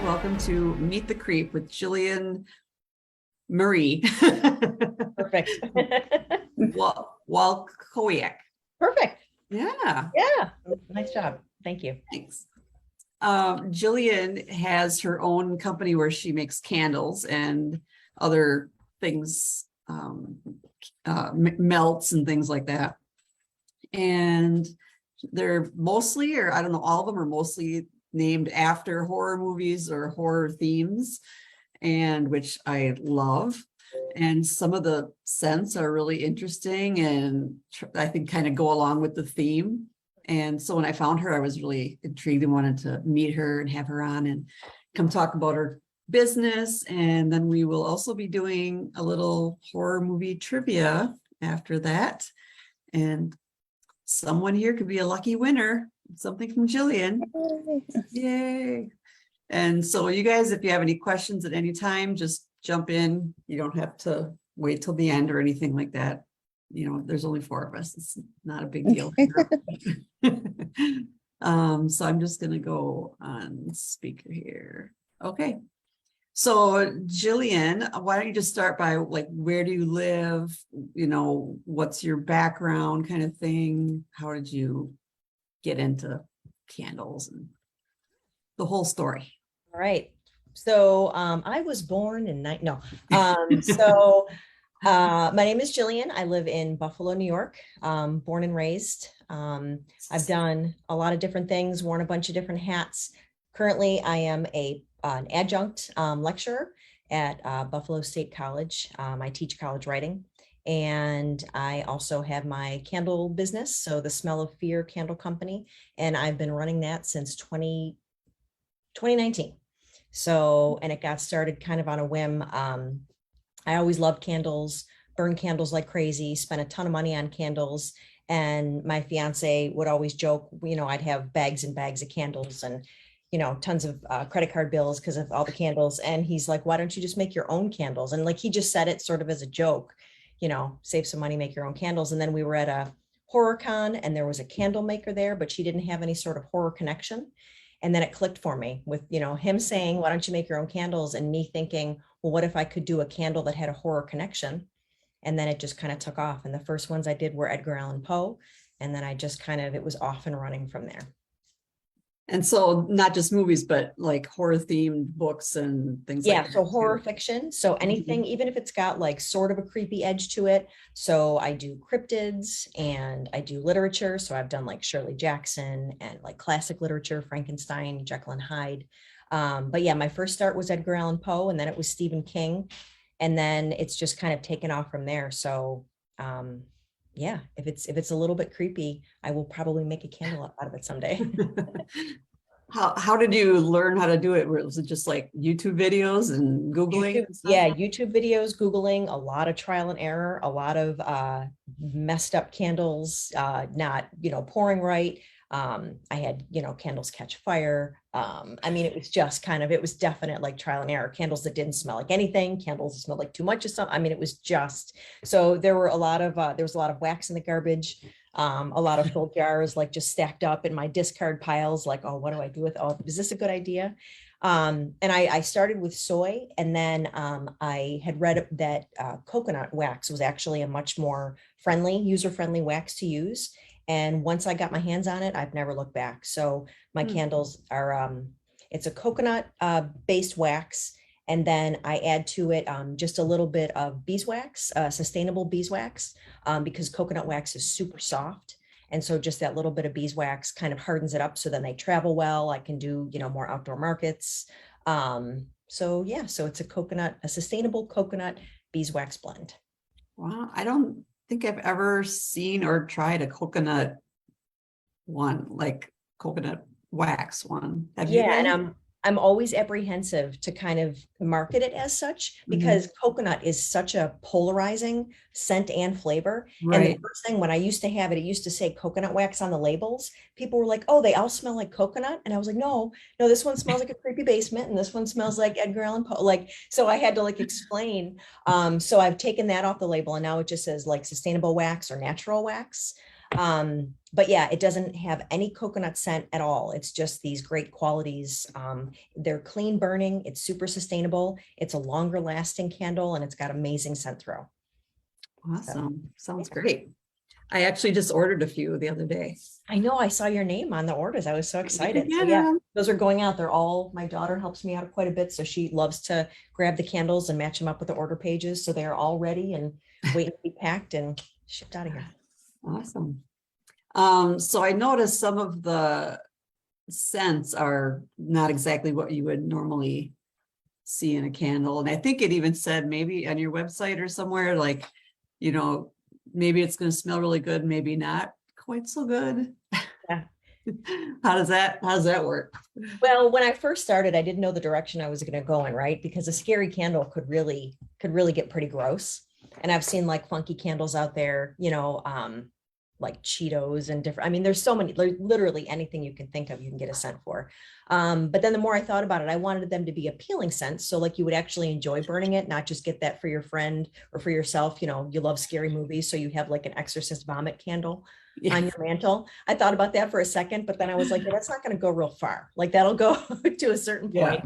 welcome to Meet the Creep with Jillian Marie. Perfect. Walkowiak. Perfect. Yeah. Yeah. Nice job. Thank you. Thanks. Jillian has her own company where she makes candles and other things, melts and things like that. And they're mostly, or I don't know, all of them are mostly named after horror movies or horror themes, and which I love. And some of the scents are really interesting and I think kind of go along with the theme. And so when I found her, I was really intrigued and wanted to meet her and have her on and come talk about her business. And then we will also be doing a little horror movie trivia after that. And someone here could be a lucky winner. Something from Jillian. Yay. And so you guys, if you have any questions at any time, just jump in. You don't have to wait till the end or anything like that. You know, there's only 4 of us. It's not a big deal. So I'm just going to go on speaker here. Okay. So Jillian, why don't you just start by like, where do you live? You know, what's your background kind of thing? How did you get into candles and the whole story? All right. So I was born in my name is Jillian. I live in Buffalo, New York, born and raised. I've done a lot of different things, worn a bunch of different hats. Currently, I am an adjunct lecturer at Buffalo State College. I teach college writing. And I also have my candle business, so the Smell of Fear Candle Company, and I've been running that since 2019. So, and it got started kind of on a whim. I always loved candles, burned candles like crazy, spent a ton of money on candles. And my fiance would always joke, you know, I'd have bags and bags of candles and, you know, tons of credit card bills because of all the candles. And he's like, why don't you just make your own candles? And like, he just said it sort of as a joke, you know, save some money, make your own candles. And then we were at a horror con and there was a candle maker there, but she didn't have any sort of horror connection. And then it clicked for me with, you know, him saying, why don't you make your own candles? And me thinking, well, what if I could do a candle that had a horror connection? And then it just kind of took off. And the first ones I did were Edgar Allan Poe. And then I just kind of, it was off and running from there. And so not just movies, but like horror themed books and things like that. Yeah, so horror fiction. So anything, even if it's got like sort of a creepy edge to it. So I do cryptids and I do literature. So I've done like Shirley Jackson and like classic literature, Frankenstein, Jekyll and Hyde. But yeah, my first start was Edgar Allan Poe, and then it was Stephen King. And then it's just kind of taken off from there. So yeah, if it's a little bit creepy, I will probably make a candle out of it someday. How did you learn how to do it? Was it just like YouTube videos and Googling? Yeah, YouTube videos, Googling, a lot of trial and error, a lot of messed up candles, not, you know, pouring right. I had, you know, candles catch fire. I mean, it was just kind of, it was definite like trial and error. Candles that didn't smell like anything, candles that smelled like too much of something. I mean, it was just, so there was a lot of wax in the garbage. A lot of full jars like just stacked up in my discard piles, like, oh, what do I do with, oh, is this a good idea? And I started with soy, and then I had read that coconut wax was actually a much more friendly, user-friendly wax to use. And once I got my hands on it, I've never looked back. So my candles are, it's a coconut based wax. And then I add to it just a little bit of beeswax, sustainable beeswax, because coconut wax is super soft. And so just that little bit of beeswax kind of hardens it up so then they travel well. I can do, you know, more outdoor markets. So yeah, so it's a sustainable coconut beeswax blend. Wow, I don't think I've ever seen or tried a coconut one, like coconut wax one. Have you Yeah, guys? and I'm always apprehensive to kind of market it as such because coconut is such a polarizing scent and flavor. And the first thing when I used to have it, it used to say coconut wax on the labels. People were like, oh, they all smell like coconut. And I was like, no, this one smells like a creepy basement and this one smells like Edgar Allan Poe. Like, so I had to like explain. So I've taken that off the label and now it just says like sustainable wax or natural wax. But yeah, it doesn't have any coconut scent at all. It's just these great qualities. They're clean burning. It's super sustainable. It's a longer lasting candle and it's got amazing scent throw. So, Awesome. Sounds yeah. great. I actually just ordered a few the other day. I know I saw your name on the orders. I was so excited. So Get yeah, 'em. those are going out. They're all, my daughter helps me out quite a bit. So she loves to grab the candles and match them up with the order pages. So they're all ready and waiting to be packed and shipped out of here. Awesome. So I noticed some of the scents are not exactly what you would normally see in a candle. And I think it even said maybe on your website or somewhere, like, maybe it's going to smell really good, maybe not quite so good. Yeah. How does that work? Well, when I first started, I didn't know the direction I was going to go in, right? Because a scary candle could really get pretty gross. And I've seen like funky candles out there, like Cheetos and different. I mean, there's so many, literally anything you can think of, you can get a scent for. But then the more I thought about it, I wanted them to be appealing scents. So like you would actually enjoy burning it, not just get that for your friend or for yourself. You love scary movies. So you have like an exorcist vomit candle on your mantle. I thought about that for a second, but then I was like, that's not going to go real far. Like that'll go to a certain point.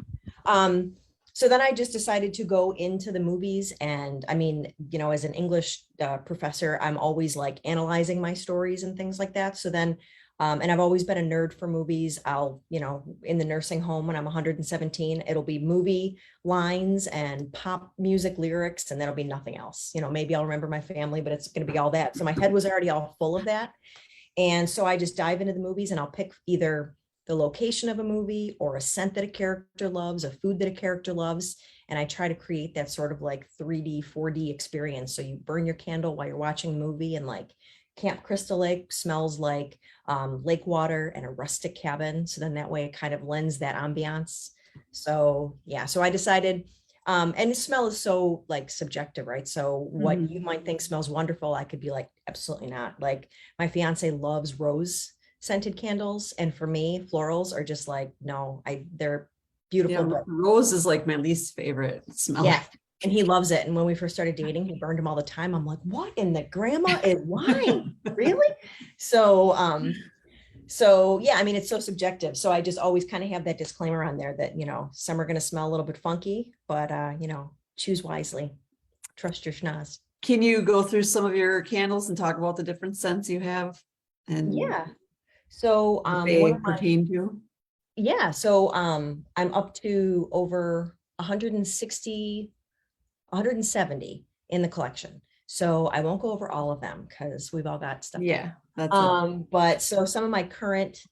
So then I just decided to go into the movies. And I mean, as an English professor, I'm always like analyzing my stories and things like that. So then, and I've always been a nerd for movies. I'll, in the nursing home when I'm 117, it'll be movie lines and pop music lyrics, and that'll be nothing else. Maybe I'll remember my family, but it's going to be all that. So my head was already all full of that. And so I just dive into the movies and I'll pick either the location of a movie or a scent that a character loves, a food that a character loves. And I try to create that sort of like 3D, 4D experience. So you burn your candle while you're watching a movie, and like Camp Crystal Lake smells like lake water and a rustic cabin. So then that way it kind of lends that ambiance. So yeah, so I decided, and the smell is so like subjective, right? So what you might think smells wonderful, I could be like, absolutely not. Like my fiance loves rose scented candles, and for me florals are just like, no, they're beautiful. Yeah, rose is like my least favorite smell. Yeah, and he loves it. And when we first started dating, he burned them all the time. I'm like, what in the grandma is wine? Really? So yeah, I mean, it's so subjective. So I just always kind of have that disclaimer on there that some are going to smell a little bit funky, but choose wisely, trust your schnoz. Can you go through some of your candles and talk about the different scents you have? And yeah. So they pertain to? Yeah. So I'm up to over 160, 170 in the collection. So I won't go over all of them because we've all got stuff. Yeah. But so some of my current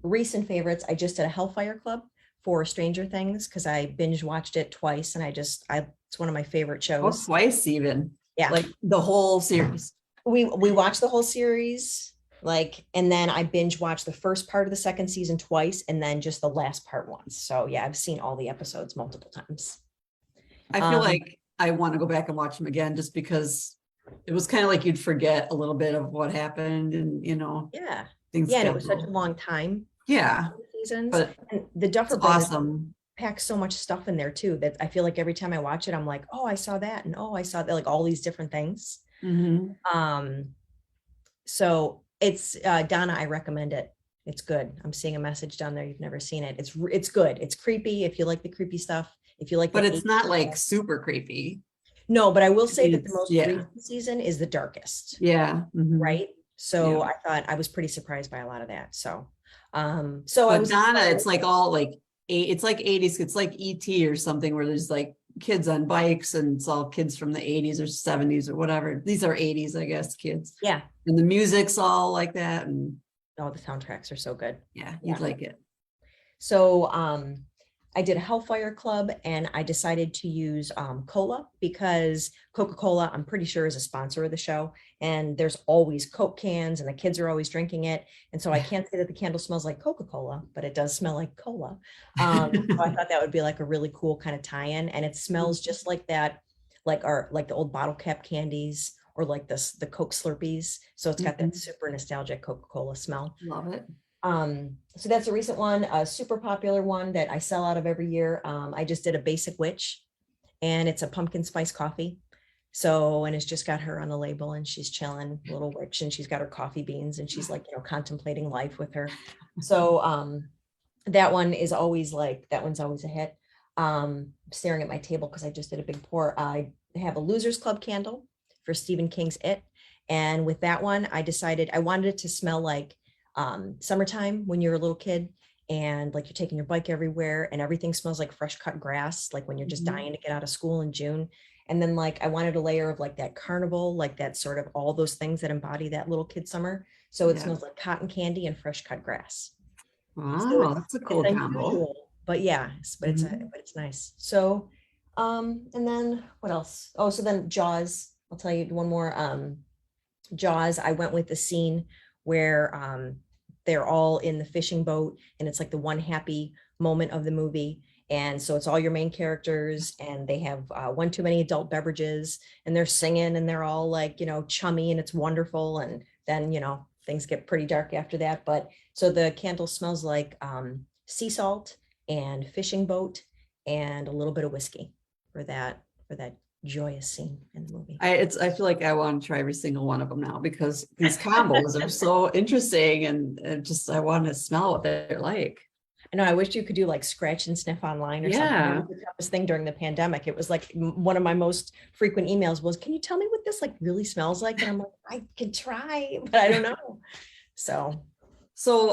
recent favorites, I just did a Hellfire Club for Stranger Things because I binge watched it twice, and it's one of my favorite shows. Oh, twice even. Yeah. Like the whole series. We watched the whole series. And then I binge watched the first part of the second season twice, and then just the last part once. So yeah, I've seen all the episodes multiple times. I feel like I want to go back and watch them again, just because it was kind of like you'd forget a little bit of what happened, and yeah, things. Yeah, and it was such a long time. Yeah, seasons. But and the Duffer awesome. Packs so much stuff in there too that I feel like every time I watch it, I'm like, oh, I saw that, and oh, I saw that, like all these different things. So it's Donna, I recommend it. It's good. I'm seeing a message down there. You've never seen it. It's good. It's creepy if you like the creepy stuff. If you like, but it's not like super creepy. No, but I will say that the most recent season is the darkest. Yeah. Right. So I thought I was pretty surprised by a lot of that. So so but Donna, it's like all like it's like 80s. It's like ET or something where there's like kids on bikes, and it's all kids from the 80s or 70s or whatever. These are 80s, I guess, kids. Yeah. And the music's all like that. And the soundtracks are so good. Yeah, you'd like it. So I did a Hellfire Club, and I decided to use cola because Coca-Cola, I'm pretty sure, is a sponsor of the show, and there's always Coke cans and the kids are always drinking it. And so I can't say that the candle smells like Coca-Cola, but it does smell like cola. So I thought that would be like a really cool kind of tie-in, and it smells just like that, like the old bottle cap candies, or like the Coke Slurpees. So it's got that super nostalgic Coca-Cola smell. Love it. So that's a recent one, a super popular one that I sell out of every year. I just did a Basic Witch, and it's a pumpkin spice coffee. So, and it's just got her on the label and she's chilling, little witch, and she's got her coffee beans and she's like, contemplating life with her. So, that one is always like, that one's always a hit. Staring at my table because I just did a big pour. I have a Losers Club candle for Stephen King's It. And with that one, I decided I wanted it to smell like summertime when you're a little kid and like you're taking your bike everywhere and everything smells like fresh cut grass, like when you're just dying to get out of school in June. And then like I wanted a layer of like that carnival, like that sort of all those things that embody that little kid summer. So it smells like cotton candy and fresh cut grass. So Wow, that's a it's cool combo. unusual, but yeah, but it's nice. So and then what else? Oh, so then Jaws, I'll tell you one more. Jaws, I went with the scene where they're all in the fishing boat and it's like the one happy moment of the movie. And so it's all your main characters and they have one too many adult beverages and they're singing and they're all like, chummy and it's wonderful. And then, things get pretty dark after that. But so the candle smells like sea salt and fishing boat and a little bit of whiskey for that joyous scene in the movie. I feel like I want to try every single one of them now because these combos are so interesting and just I want to smell what they're like. I know, I wish you could do like scratch and sniff online or something. That was the toughest thing during the pandemic. It was like one of my most frequent emails was, can you tell me what this like really smells like? And I'm like, I can try, but I don't know. So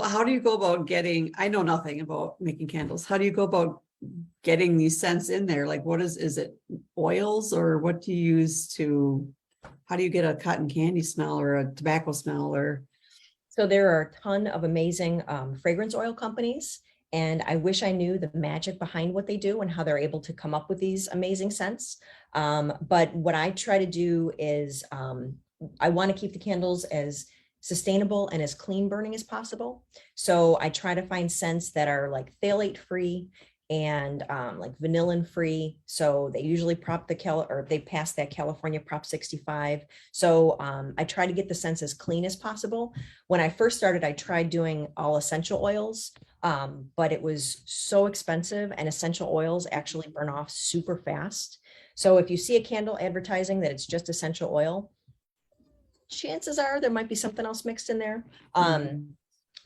how do you go about I know nothing about making candles. How do you go about getting these scents in there? Like is it oils or what do you use how do you get a cotton candy smell or a tobacco smell So there are a ton of amazing fragrance oil companies. And I wish I knew the magic behind what they do and how they're able to come up with these amazing scents. But what I try to do is I want to keep the candles as sustainable and as clean burning as possible. So I try to find scents that are like phthalate free and like vanillin free. So they usually they pass that California Prop 65. So I try to get the scents as clean as possible. When I first started, I tried doing all essential oils, but it was so expensive and essential oils actually burn off super fast. So if you see a candle advertising that it's just essential oil, chances are there might be something else mixed in there.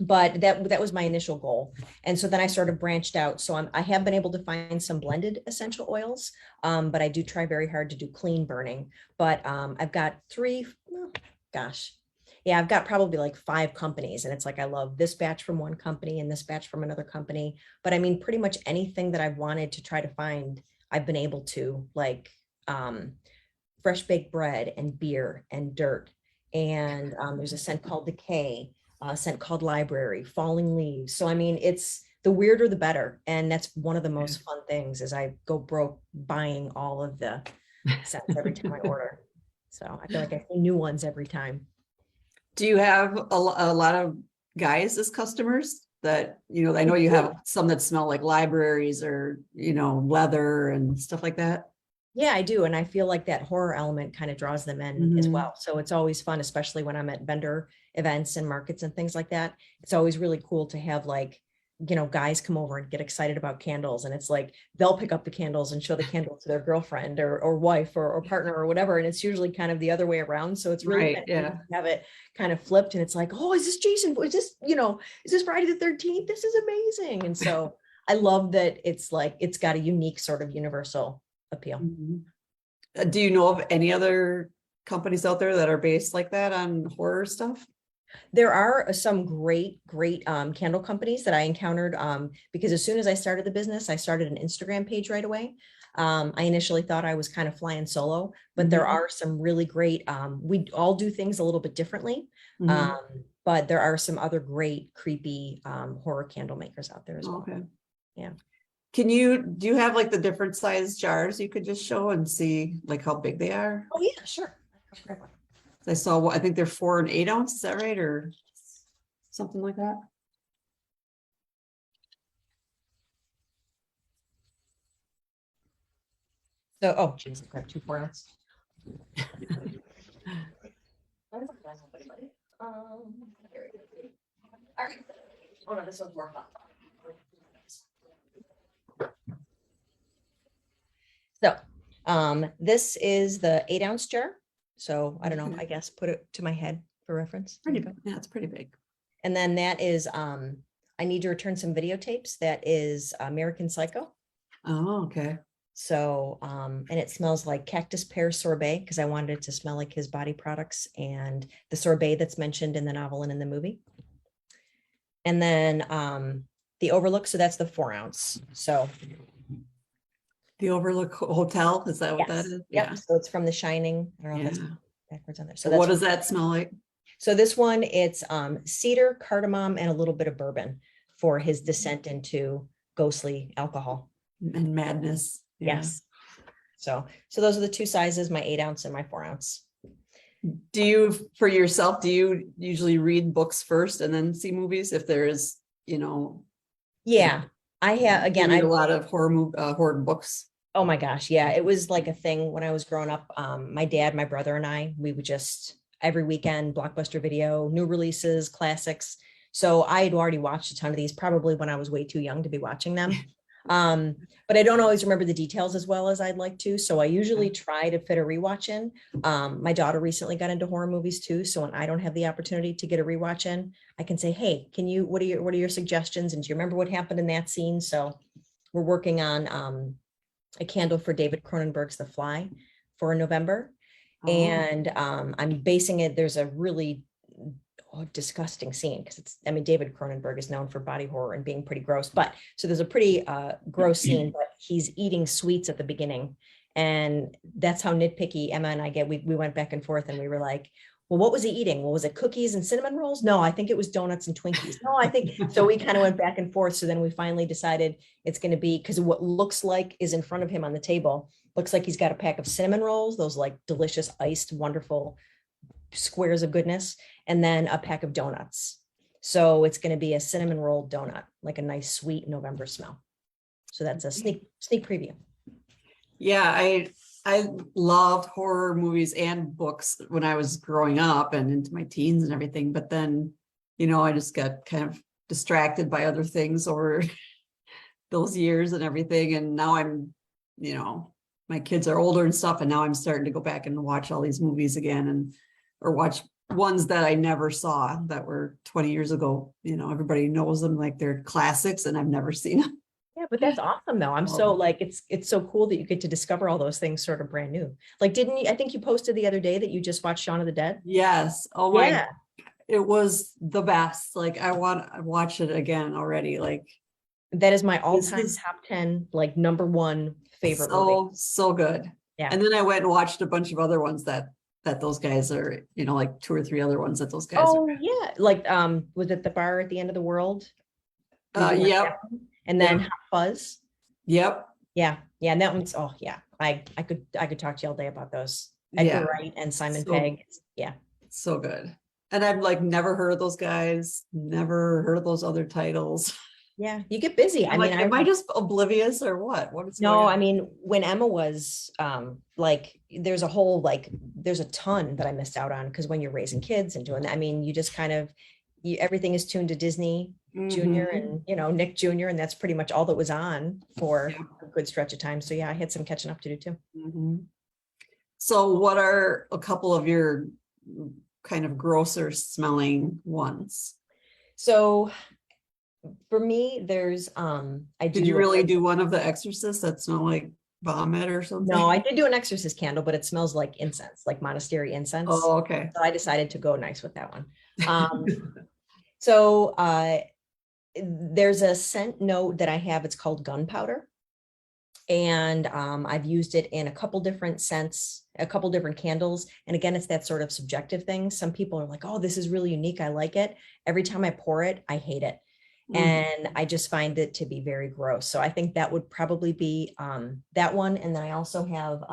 But that was my initial goal. And so then I sort of branched out. So I have been able to find some blended essential oils, but I do try very hard to do clean burning. But I've got I've got probably like 5 companies. And it's like, I love this batch from one company and this batch from another company. But I mean, pretty much anything that I've wanted to try to find, I've been able to, like fresh baked bread and beer and dirt. And there's a scent called Decay, a scent called Library, Falling Leaves. So I mean, it's the weirder the better, and that's one of the most fun things. Is I go broke buying all of the scents every time I order. So I feel like I see new ones every time. Do you have a lot of guys as customers that I know you have some that smell like libraries or leather and stuff like that? Yeah, I do. And I feel like that horror element kind of draws them in as well. So it's always fun, especially when I'm at vendor events and markets and things like that. It's always really cool to have like, guys come over and get excited about candles. And it's like, they'll pick up the candles and show the candle to their girlfriend or wife or partner or whatever. And it's usually kind of the other way around. So it's really right, yeah. Have it kind of flipped. And it's like, oh, is this Jason? Is this, is this Friday the 13th? This is amazing. And so I love that it's like, it's got a unique sort of universal appeal. Do you know of any other companies out there that are based like that on horror stuff? There are some great candle companies that I encountered because as soon as I started the business, I started an Instagram page right away. I initially thought I was kind of flying solo, but there are some really great, we all do things a little bit differently, but there are some other great creepy horror candle makers out there as well. Okay. Yeah. Do you have like the different size jars you could just show and see like how big they are? Oh yeah, sure. I saw, I think they're 4 and 8 ounce. Is that right? Or something like that? So, oh, geez, I've got 2 4 ounce. All right. Oh no, this one's more fun. So This is the 8-ounce jar. So I don't know, Okay. I guess put it to my head for reference. There Pretty, you go. yeah, it's pretty big. And then that is, I need to return some videotapes. That is American Psycho. Oh, okay. So, and it smells like cactus pear sorbet because I wanted it to smell like his body products and the sorbet that's mentioned in the novel and in the movie. And then the Overlook, so that's the 4-ounce. So The Overlook Hotel, is that what that yes, is? yep. Yeah. So it's from The Shining. I don't know if Yeah. that's backwards on there. So What that's does that smell like? so this one, it's cedar, cardamom, and a little bit of bourbon for his descent into ghostly alcohol. And madness. Yeah. Yes. So those are the two sizes, my 8-ounce and my 4-ounce. Do you, for yourself, do you usually read books first and then see movies if there is, Yeah, I have, again, read a lot of horror books? oh my gosh, yeah, it was like a thing when I was growing up. My dad, my brother, and I, we would just every weekend, Blockbuster Video, new releases, classics. So I had already watched a ton of these, probably when I was way too young to be watching them. But I don't always remember the details as well as I'd like to. So I usually try to fit a rewatch in. My daughter recently got into horror movies too. So when I don't have the opportunity to get a rewatch in, I can say, hey, what are your suggestions? And do you remember what happened in that scene? So we're working on a candle for David Cronenberg's The Fly for November. Oh. And I'm basing it, there's a really disgusting scene because David Cronenberg is known for body horror and being pretty gross, but so there's a pretty gross scene, but he's eating sweets at the beginning. And that's how nitpicky Emma and I get. We went back and forth and we were like, well, what was he eating? Well, was it cookies and cinnamon rolls? No, I think it was donuts and Twinkies. No, I think so. We kind of went back and forth. So then we finally decided it's going to be, because what looks like is in front of him on the table, looks like he's got a pack of cinnamon rolls, those like delicious, iced, wonderful squares of goodness, and then a pack of donuts. So it's going to be a cinnamon roll donut, like a nice sweet November smell. So that's a sneak preview. Yeah, I loved horror movies and books when I was growing up and into my teens and everything. But then, I just got kind of distracted by other things over those years and everything. And now I'm, my kids are older and stuff. And now I'm starting to go back and watch all these movies again or watch ones that I never saw that were 20 years ago. Everybody knows them like they're classics and I've never seen them. Yeah, but that's awesome though. I'm so like, it's so cool that you get to discover all those things sort of brand new. Like, I think you posted the other day that you just watched Shaun of the Dead? Yes. Oh my, it was the best. Like I want to watch it again already. Like that is my all-time top 10, like number one favorite movie. So good. Yeah. And then I went and watched a bunch of other ones that those guys are, like 2 or 3 other ones that those guys are. Yeah. Like, was it The Bar at the End of the World? Yep. And then Hot Fuzz. Yep. Yeah. And that one's, I could talk to you all day about those. Edgar Wright and Simon Pegg. Yeah. So good. And I've like never heard of those guys, never heard of those other titles. Yeah, you get busy. Am I just oblivious or what? No, when Emma was like, there's a ton that I missed out on because when you're raising kids and doing that, you just kind of, everything is tuned to Disney Junior and Nick Jr. and that's pretty much all that was on for a good stretch of time. So yeah, I had some catching up to do too. Mm-hmm. So what are a couple of your kind of grosser smelling ones? So for me, there's did you really do one of the Exorcists that smell like vomit or something? No, I did do an Exorcist candle, but it smells like incense, like monastery incense. Oh, okay. So I decided to go nice with that one. So there's a scent note that I have. It's called gunpowder. And I've used it in a couple different scents, a couple different candles. And again, it's that sort of subjective thing. Some people are like, oh, this is really unique. I like it. Every time I pour it, I hate it. And I just find it to be very gross. So I think that would probably be that one. And then I also have,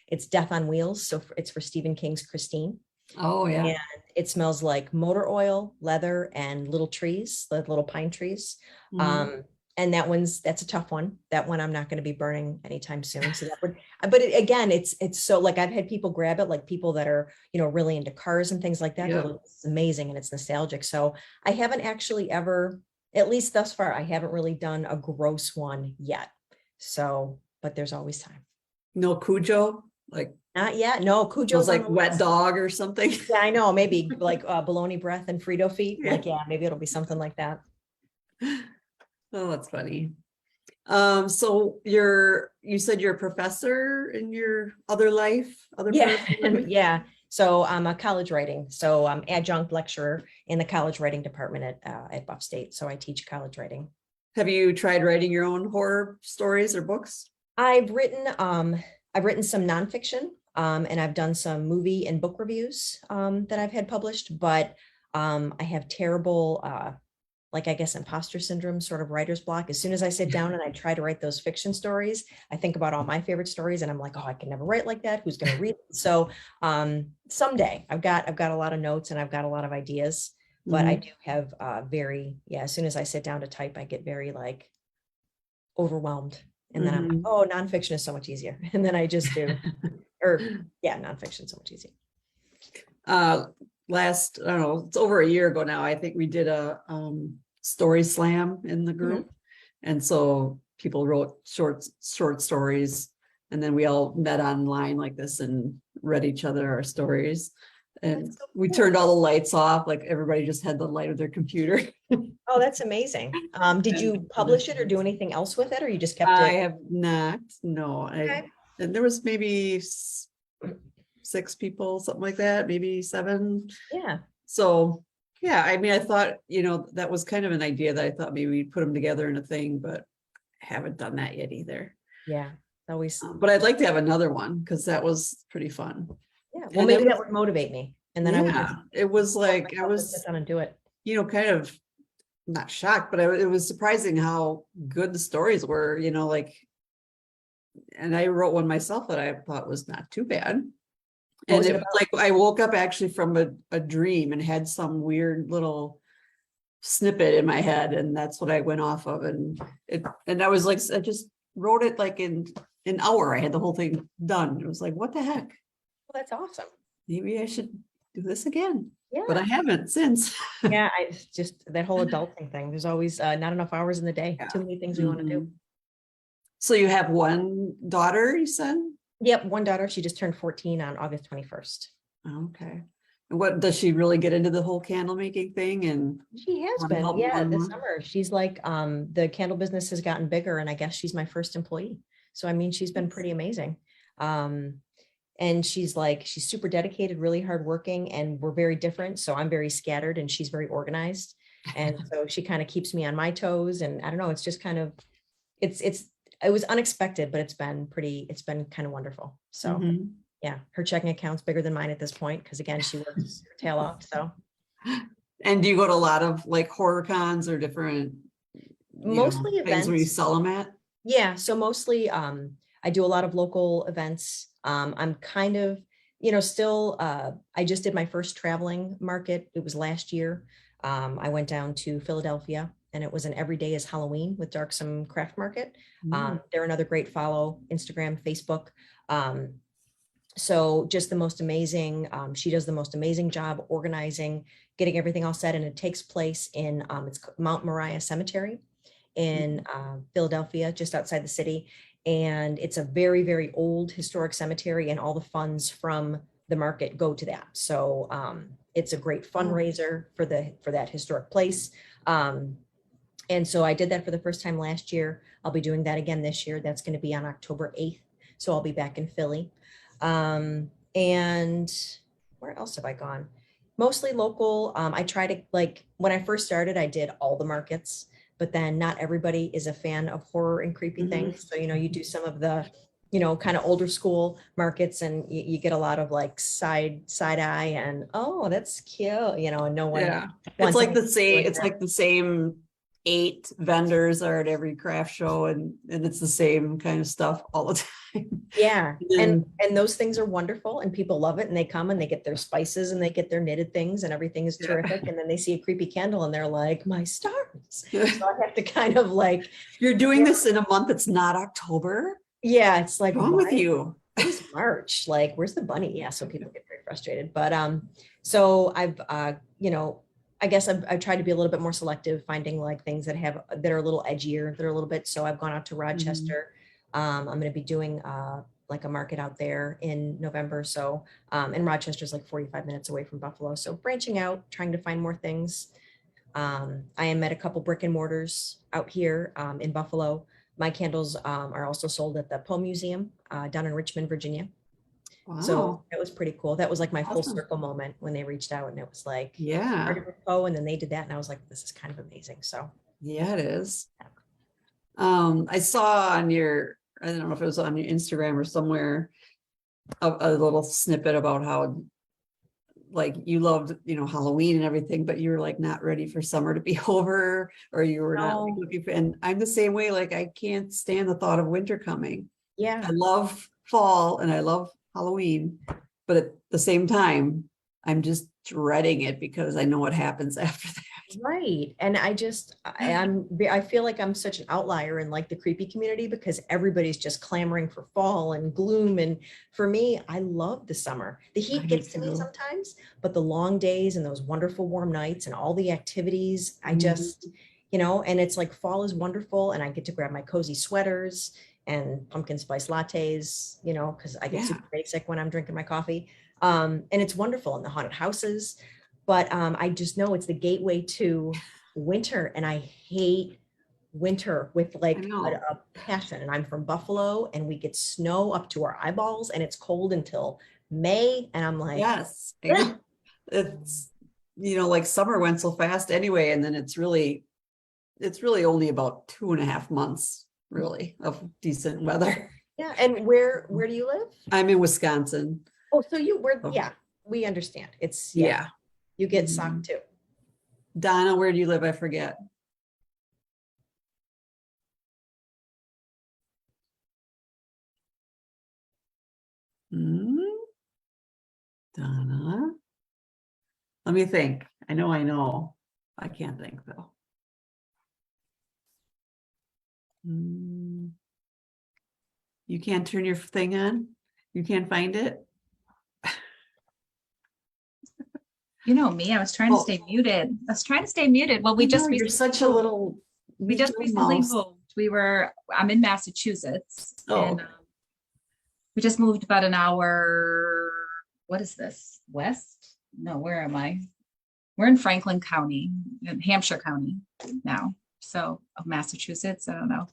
it's Death on Wheels. So it's for Stephen King's Christine. Oh yeah. And it smells like motor oil, leather, and little trees, the little pine trees. And that's a tough one. That one I'm not going to be burning anytime soon. So that would, but again, it's so like I've had people grab it, like people that are, really into cars and things like that. Like, it's amazing and it's nostalgic. So I haven't actually ever, at least thus far, I haven't really done a gross one yet. So, but there's always time. No Cujo, like Not yet. No, was Cujo's on like the wet list. dog or something. Yeah, I know. Maybe like bologna breath and Frito feet. Yeah. Like, yeah, maybe it'll be something like that. Oh, that's funny. So you said you're a professor in your other life, other Yeah, part of your life? yeah. So I'm a college writing. So I'm adjunct lecturer in the college writing department at Buff State. So I teach college writing. Have you tried writing your own horror stories or books? I've written some nonfiction, and I've done some movie and book reviews that I've had published, but I have terrible like I guess imposter syndrome, sort of writer's block. As soon as I sit down and I try to write those fiction stories, I think about all my favorite stories and I'm like, oh, I can never write like that. Who's going to read it? So someday I've got a lot of notes and I've got a lot of ideas, but I Mhm. do have as soon as I sit down to type, I get very like overwhelmed. And then I'm like, Mhm. oh, nonfiction is so much easier. And then I just do, or yeah, nonfiction is so much easier. Uh, last, I don't know, it's over a year ago now. I think we did a story slam in the Mhm. group. And so people wrote short stories, and then we all met online like this and read each other our stories. And That's so we cool. turned all the lights off, like everybody just had the light of their computer. Oh, that's amazing. Did And you publish it or do anything else with it, or you just kept I it? have not, no, Okay. and there was maybe 6 people, something like that, maybe 7. Yeah. So, yeah, I mean, I thought, that was kind of an idea that I thought maybe we'd put them together in a thing, but haven't done that yet either. Yeah. It's always, But I'd like to have another one because that was pretty fun. yeah. Well, And it maybe that was, would motivate me. And then I would just yeah, it was force like, I myself to sit was, down and do it. kind of not shocked, but it was surprising how good the stories were, like, and I wrote one myself that I thought was not too bad. What And was it it was about? like I woke up actually from a dream and had some weird little snippet in my head, and that's what I went off of. And I was like, I just wrote it like in an hour. I had the whole thing done. It was like, what the heck? Well, that's awesome. Maybe I should do this again. But I Yeah. haven't since. Yeah. It's just that whole adulting thing. There's always not enough hours in the day. Yeah. Too many things we want to do. Mhm. So you have one daughter, you said? Yep. One daughter, she just turned 14 on August 21st. Okay. And what does she really get into the whole candle making thing and She has want to been, help more yeah, and this more? summer. She's like, the candle business has gotten bigger, and I guess she's my first employee. So I mean, she's been pretty amazing. Um, and she's super dedicated, really hardworking, and we're very different. So I'm very scattered and she's very organized. And so she kind of keeps me on my toes. And I don't know, it's just kind of it's it was unexpected, but it's been kind of wonderful. So Mhm. yeah, her checking account's bigger than mine at this point because again, she works her tail off. So And do you go to a lot of like horror cons or different, mostly things where you events. sell them at? Yeah, so mostly I do a lot of local events. I'm kind of, still I just did my first traveling market. It was last year. I went down to Philadelphia and it was an every day is Halloween with Darksome Craft Market. Mm. They're another great follow, Instagram, Facebook. Um, so just the most amazing, she does the most amazing job organizing, getting everything all set, and it takes place in it's Mount Moriah Cemetery in Philadelphia, just outside the city. And it's a very, very old historic cemetery, and all the funds from the market go to that. So it's a great Oh, fundraiser for that historic place. And so I did that for the first time last year. I'll be doing that again this year. That's going to be on October 8th. So I'll be back in Philly. And where else have I gone? Mostly local. I try to, like, when I first started, I did all the markets, but then not everybody is a fan of horror and creepy mhm. things. So, you do some of the, kind of older school markets and you get a lot of like side eye and, oh, that's cute, and no one Yeah. It's wants like anything the to do same, with it's that. like the same 8 vendors are at every craft show, and it's the same kind of stuff all the time. Yeah. And And those things are wonderful and people love it and they come and they get their spices and they get their knitted things and everything is yeah. terrific. And then they see a creepy candle and they're like, my stars. So I have to kind of like, You're doing yeah, this in a month that's not October? yeah, it's like, What's wrong with why? you? It is March. Like, where's the bunny? Yeah. So people get very frustrated. But so I've I guess I've tried to be a little bit more selective, finding like things that are a little edgier, that are a little bit. So I've gone out to Mhm. Rochester. I'm going to be doing like a market out there in November. So, and Rochester's like 45 minutes away from Buffalo. So branching out, trying to find more things. I am at a couple brick and mortars out here in Buffalo. My candles are also sold at the Poe Museum down in Richmond, Virginia. So Wow. that was pretty cool. That was like my full Awesome. circle moment when they reached out, and it was like, Yeah. started with Poe and then they did that. And I was like, this is kind of amazing. So Yeah, it is. I saw on your, I don't know if it was on your Instagram or somewhere, a little snippet about how like you loved, Halloween and everything, but you were like not ready for summer to be over, or you were not like No. looking for, and I'm the same way. Like I can't stand the thought of winter coming. Yeah. I love fall and I love Halloween, but at the same time, I'm just dreading it because I know what happens after that. Right. And I feel like I'm such an outlier in like the creepy community because everybody's just clamoring for fall and gloom. And for me, I love the summer. The I heat do gets to me too. sometimes, but the long days and those wonderful warm nights and all the activities, I Mhm. just, and it's like fall is wonderful and I get to grab my cozy sweaters and pumpkin spice lattes, because I get Yeah. super basic when I'm drinking my coffee. And it's wonderful in the haunted houses. But I just know it's the gateway to winter, and I hate winter with I like know. a passion. And I'm from Buffalo, and we get snow up to our eyeballs, and it's cold until May. And I'm like, Yes. It's, like summer went so fast anyway, and then it's really only about 2.5 months really of decent weather. yeah. And where do you live? I'm in Wisconsin. Oh, so Oh, yeah, we understand. It's yeah. you get Mhm. socked too. Donna, where do you live? I forget. Hmm? Donna. Let me think. I know. I can't think though. Hmm. You can't turn your thing on? You can't find it? You know me, I was trying to Oh, stay muted. I was trying to stay muted. Well, I know you're such a little we just recently mouse. moved. I'm in Massachusetts, Oh, and we just moved about an hour. What is this? West? No, where am I? We're in Franklin County, in Hampshire County now. So of Massachusetts, I don't know.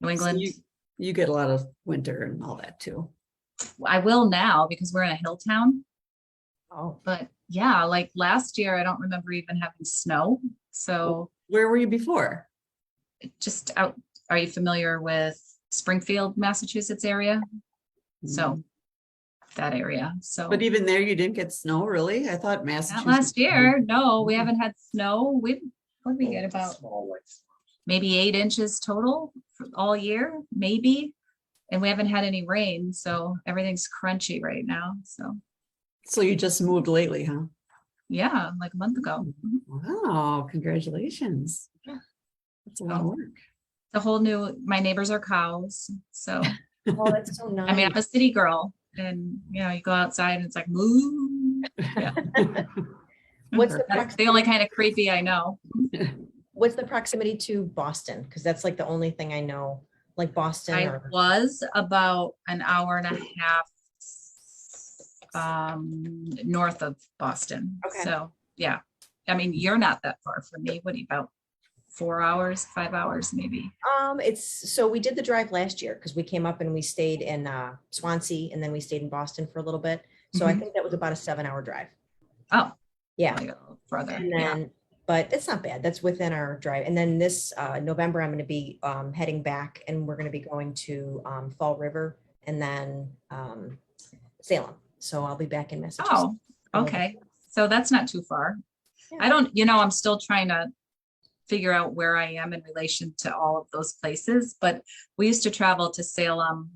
New so England. you get a lot of winter and all that too. I will now because we're in a hill town. Oh, But yeah, like last year, I don't remember even having snow. So Where were you before? just out, are you familiar with Springfield, Massachusetts area? So that area. So But even there, you didn't get snow, really? I thought not Massachusetts. last year. No, we haven't had snow. What did we get about maybe 8 inches total for all year, maybe. And we haven't had any rain. So everything's crunchy right now. So you just moved lately, huh? Yeah, like a month ago. Mhm. Wow, congratulations. Yeah. That's a lot of work. The whole new, my neighbors are cows. So oh, that's so nice. I mean, I'm a city girl, and you go outside and it's like moo. Yeah. What's the That's the only kind of creepy I know. What's the proximity to Boston? Because that's like the only thing I know, like Boston I or was about an hour and a half north of Boston. Okay. So yeah, I mean, you're not that far from me. What are you, about 4 hours, 5 hours, maybe? it's so we did the drive last year because we came up and we stayed in Swansea and then we stayed in Boston for a little bit. So I Mhm. think that was about a 7-hour drive. Oh, Yeah. like a little further. And Yeah. then, but it's not bad. That's within our drive. And then this November, I'm going to be heading back and we're going to be going to Fall River and then Salem. So I'll be back in Massachusetts. Oh, okay. So that's not too far. Yeah. I don't, I'm still trying to figure out where I am in relation to all of those places, but we used to travel to Salem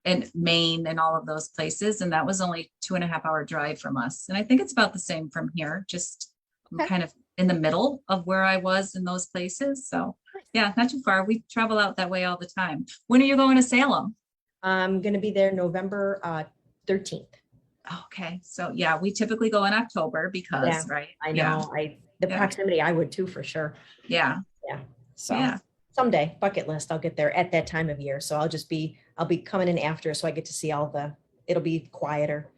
and Maine and all of those places, and that was only 2.5 hour drive from us. And I think it's about the same from here, just Okay. kind of in the middle of where I was in those places. So yeah, not too far. We travel out that way all the time. When are you going to Salem? I'm going to be there November 13th. Okay. So yeah, we typically go in October because, Yeah, right? I Yeah. know. The Yeah. proximity, I would too, for sure. Yeah. Yeah. So Yeah. Someday, bucket list, I'll get there at that time of year. So I'll be coming in after, so I get to see it'll be quieter.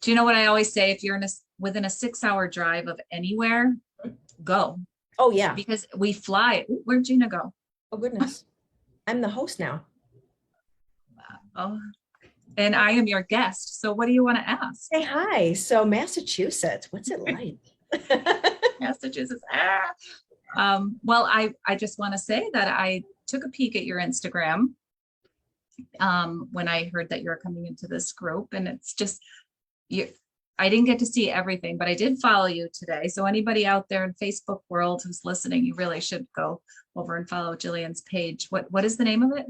Do you know what I always say? If you're within a 6-hour drive of anywhere, go. Oh, yeah. Because we fly. Ooh, where'd Gina go? Oh, goodness. I'm the host now. Oh, and I am your guest. So what do you want to ask? Hey, hi. So Massachusetts, what's it like? Massachusetts. Well, I just want to say that I took a peek at your Instagram when I heard that you're coming into this group, and it's just I didn't get to see everything, but I did follow you today. So anybody out there in Facebook world who's listening, you really should go over and follow Jillian's page. What is the name of it?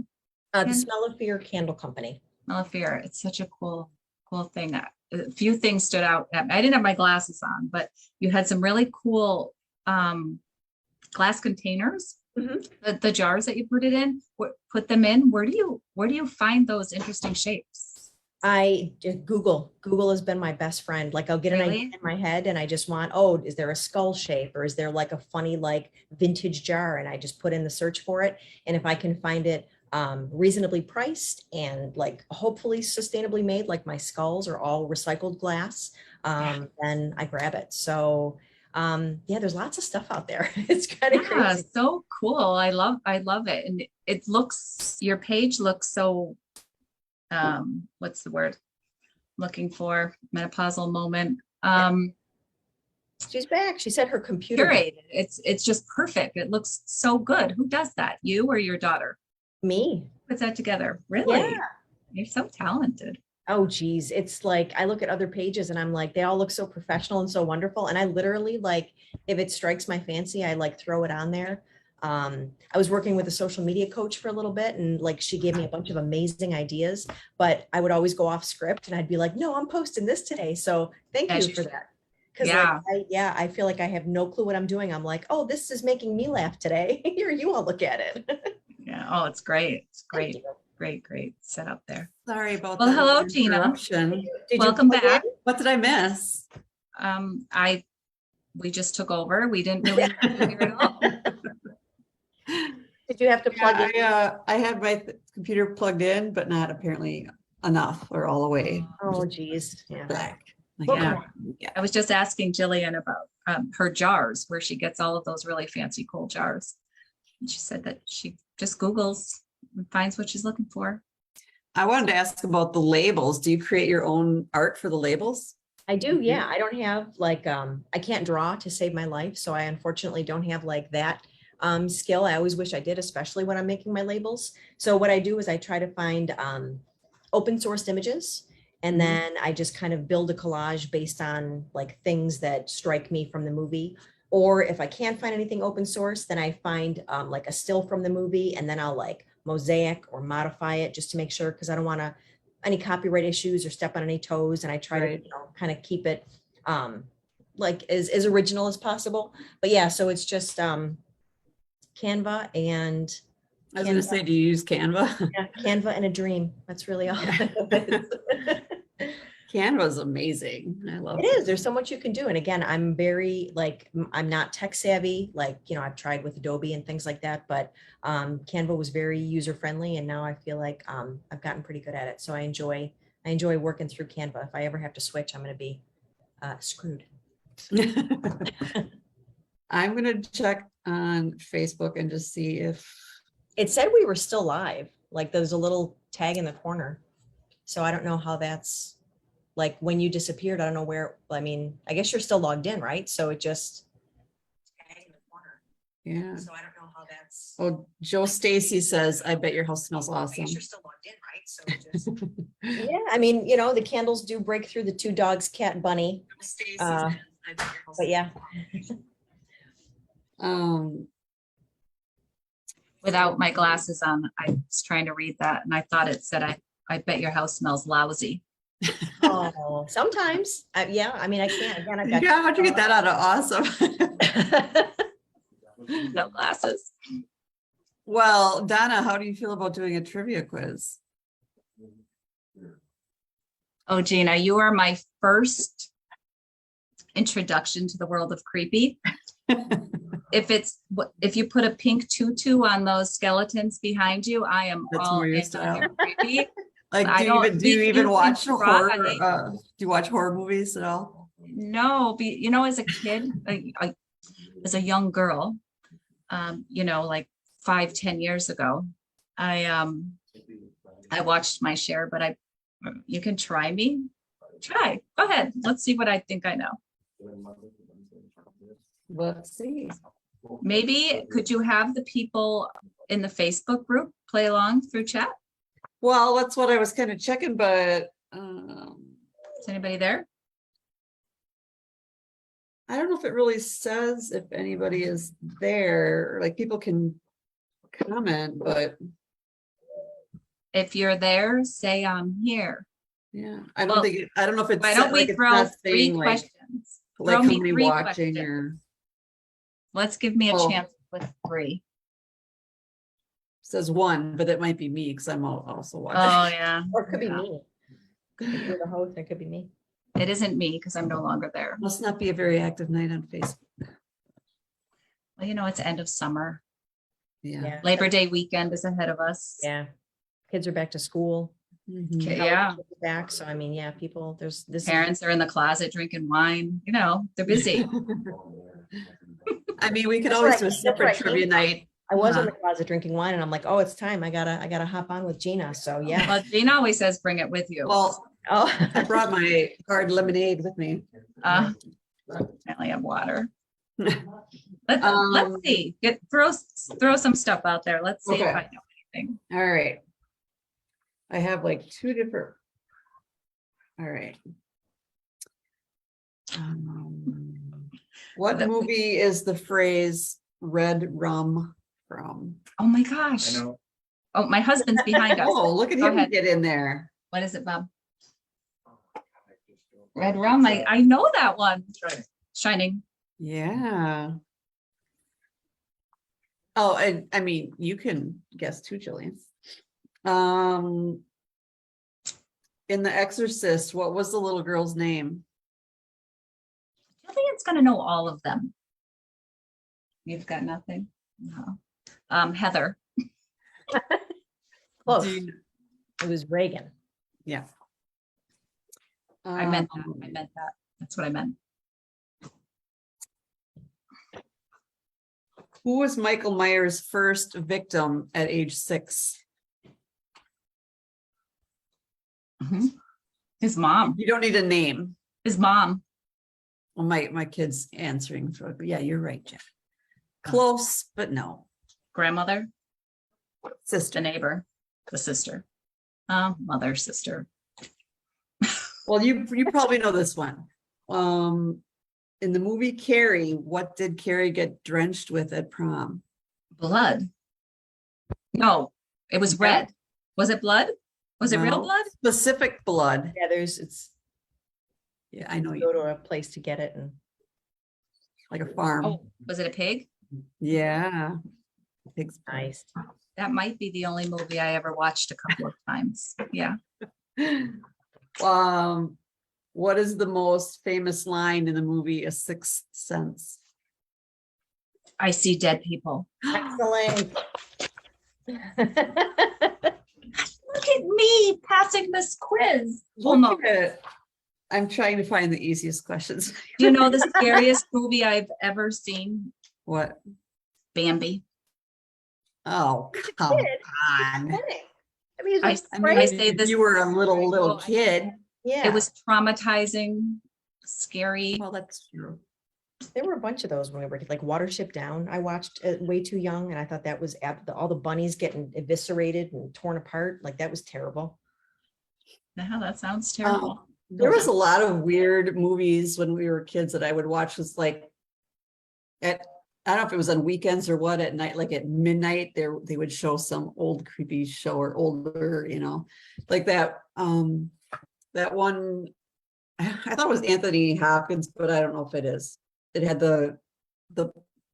The Smell of Fear Candle Company. Smell of Fear. It's such a cool thing. A few things stood out. I didn't have my glasses on, but you had some really cool glass containers. Mm-hmm. The jars that you put them in. Where do you find those interesting shapes? I just Google has been my best friend. Like I'll get an idea in my head and I just want, is there a skull shape, or is there like a funny, like vintage jar? And I just put in the search for it. And if I can find it reasonably priced and like hopefully sustainably made, like my skulls are all recycled glass, then I grab it. So there's lots of stuff out there. It's kind of crazy. So cool. I love it. And your page looks so what's the word I'm looking for? Menopausal moment. She's back. She said her computer curated. It's just perfect. It looks so good. Who does that? You or your daughter? Me. Puts that together. Really? Yeah. You're so talented. Oh, geez. It's like, I look at other pages and I'm like, they all look so professional and so wonderful. And I literally, like, if it strikes my fancy, I like throw it on there. I was working with a social media coach for a little bit, and like she gave me a bunch of amazing ideas, but I would always go off script and I'd be like, no, I'm posting this today. So thank you for that. Because I feel like I have no clue what I'm doing. I'm like, oh, this is making me laugh today. Here, you all look at it. Yeah. Oh, it's great. It's great. Great set up there. Sorry about that. Well, hello, Gina. Welcome back. What did I miss? We just took over. We didn't really hear it all. Did you have to plug in? I had my computer plugged in, but not apparently enough or all the way. Oh, geez. Yeah. Black. I was just asking Jillian about her jars, where she gets all of those really fancy cool jars. And she said that she just Googles and finds what she's looking for. I wanted to ask about the labels. Do you create your own art for the labels? I do. Yeah. I don't have like, I can't draw to save my life. So I unfortunately don't have like that skill. I always wish I did, especially when I'm making my labels. So what I do is I try to find open sourced images, and then I just kind of build a collage based on like things that strike me from the movie. Or if I can't find anything open source, then I find like a still from the movie, and then I'll like mosaic or modify it just to make sure, because I don't want any copyright issues or step on any toes. And I try to kind of keep it like as original as possible. But yeah, so it's just Canva and I was going to say, do you use Canva? Yeah, Canva and a dream. That's really all. Canva is amazing. I love it. Is. There's so much you can do. And again, I'm very I'm not tech savvy. Like, I've tried with Adobe and things like that, but Canva was very user friendly. And now I feel like I've gotten pretty good at it. So I enjoy working through Canva. If I ever have to switch, I'm going to be screwed. I'm going to check on Facebook and just see if it said we were still live. Like there's a little tag in the corner. So I don't know how that's like when you disappeared. I don't know where, I mean, I guess you're still logged in, right? So it just tag in the corner. Yeah. So I don't know how that's. Oh, Joe Stacy says, I bet your house smells awesome. I guess you're still logged in, right? So it just yeah, I mean, the candles do break through the 2 dogs, cat and bunny. But yeah. Without my glasses on, I was trying to read that, and I thought it said, I bet your house smells lousy. Oh, sometimes. Yeah, I mean, I can't. Again, I've got how'd you get that out of awesome? No glasses. Well, Donna, how do you feel about doing a trivia quiz? Oh, Gina, you are my first introduction to the world of creepy. If it's what, if you put a pink tutu on those skeletons behind you, I am That's all more your in on style. your creepy. Like, I do you don't- even, do you you even can watch horror? try. Do you watch horror movies at all? No, you know, as a kid, as a young girl, you know, like 5-10 years ago, I watched my share, but you can try me. Try. Go ahead. Let's see what I think I know. Let's see. Maybe could you have the people in the Facebook group play along through chat? Well, that's what I was kind of checking, but Is anybody there? I don't know if it really says if anybody is there. Like, people can comment, but If you're there, say I'm here. yeah, I don't Well, think, I don't know if it's Why don't set- we like it's throw not 3 saying like, questions? like Throw how me many 3 watching questions. or Let's give me a Oh. chance with 3. says 1, but it might be me because I'm also Oh, watching. yeah. Or it could be Yeah. me. If you're the host, it could be me. It isn't me because I'm no longer there. Must not be a very active night on Facebook. Well, you know, it's end of summer. Yeah. Labor Day weekend is ahead of us. Yeah. Kids are back to school. Mhm. Okay, yeah. College is back. So I mean, yeah, people, there's this. Parents are in the closet drinking wine. You know, they're busy. I mean, we could That's always right, do a that's separate right. trivia night. I was in Huh. the closet drinking wine and I'm like, oh, it's time. I gotta hop on with Gina. So yeah. Well, Jean always says, bring it with you. Well, Oh. I brought my hard lemonade with me. I only have water. Let's Um, see. Throw some stuff out there. Let's see if Okay. I know anything. All right. I have like 2 different. All right. What The- movie is the phrase red rum from? Oh my gosh. Oh, my husband's behind us. Oh, look at Go him ahead. get in there. What is it, Bob? Red rum. I know that one. Shining. Yeah. Oh, and I mean, you can guess too, Jillian. In The Exorcist, what was the little girl's name? Jillian's gonna know all of them. You've got nothing? No. Heather. Close. Do you- It was Reagan. Yeah. I meant that. I meant that. That's what I meant. Who was Michael Myers' first victim at age 6? His mom. You don't need a name. His mom. Well, my kid's answering. Yeah, you're right, Jeff. Close, but no. Grandmother. The Sister. neighbor. The sister. Mother, sister. Well, you probably know this one. In the movie Carrie, what did Carrie get drenched with at prom? Blood. No, it was red. Was it blood? Was it real No. blood? Specific blood. Yeah, it's Yeah, I know you go you to a place to get it and like a farm. Oh, was it a pig? Yeah. Pig's blood. nice. That might be the only movie I ever watched a couple of times. Yeah. What is the most famous line in the movie A Sixth Sense? I see dead people. Excellent. Look at me passing this quiz. Look Almost. at it. I'm trying to find the easiest questions. Do you know the scariest movie I've ever seen? What? Bambi. Oh, come on. I mean, I- it's I great. mean, say this- you were a little kid. Yeah, It was traumatizing, scary. Well, that's true. there were a bunch of those when we were like Watership Down. I watched it way too young, and I thought that was all the bunnies getting eviscerated and torn apart. Like that was terrible. Yeah, that sounds terrible. There was a lot of weird movies when we were kids that I would watch. Was like I don't know if it was on weekends or what, at night, like at midnight, they would show some old creepy show or older, like that. That one, I thought it was Anthony Hopkins, but I don't know if it is. It had the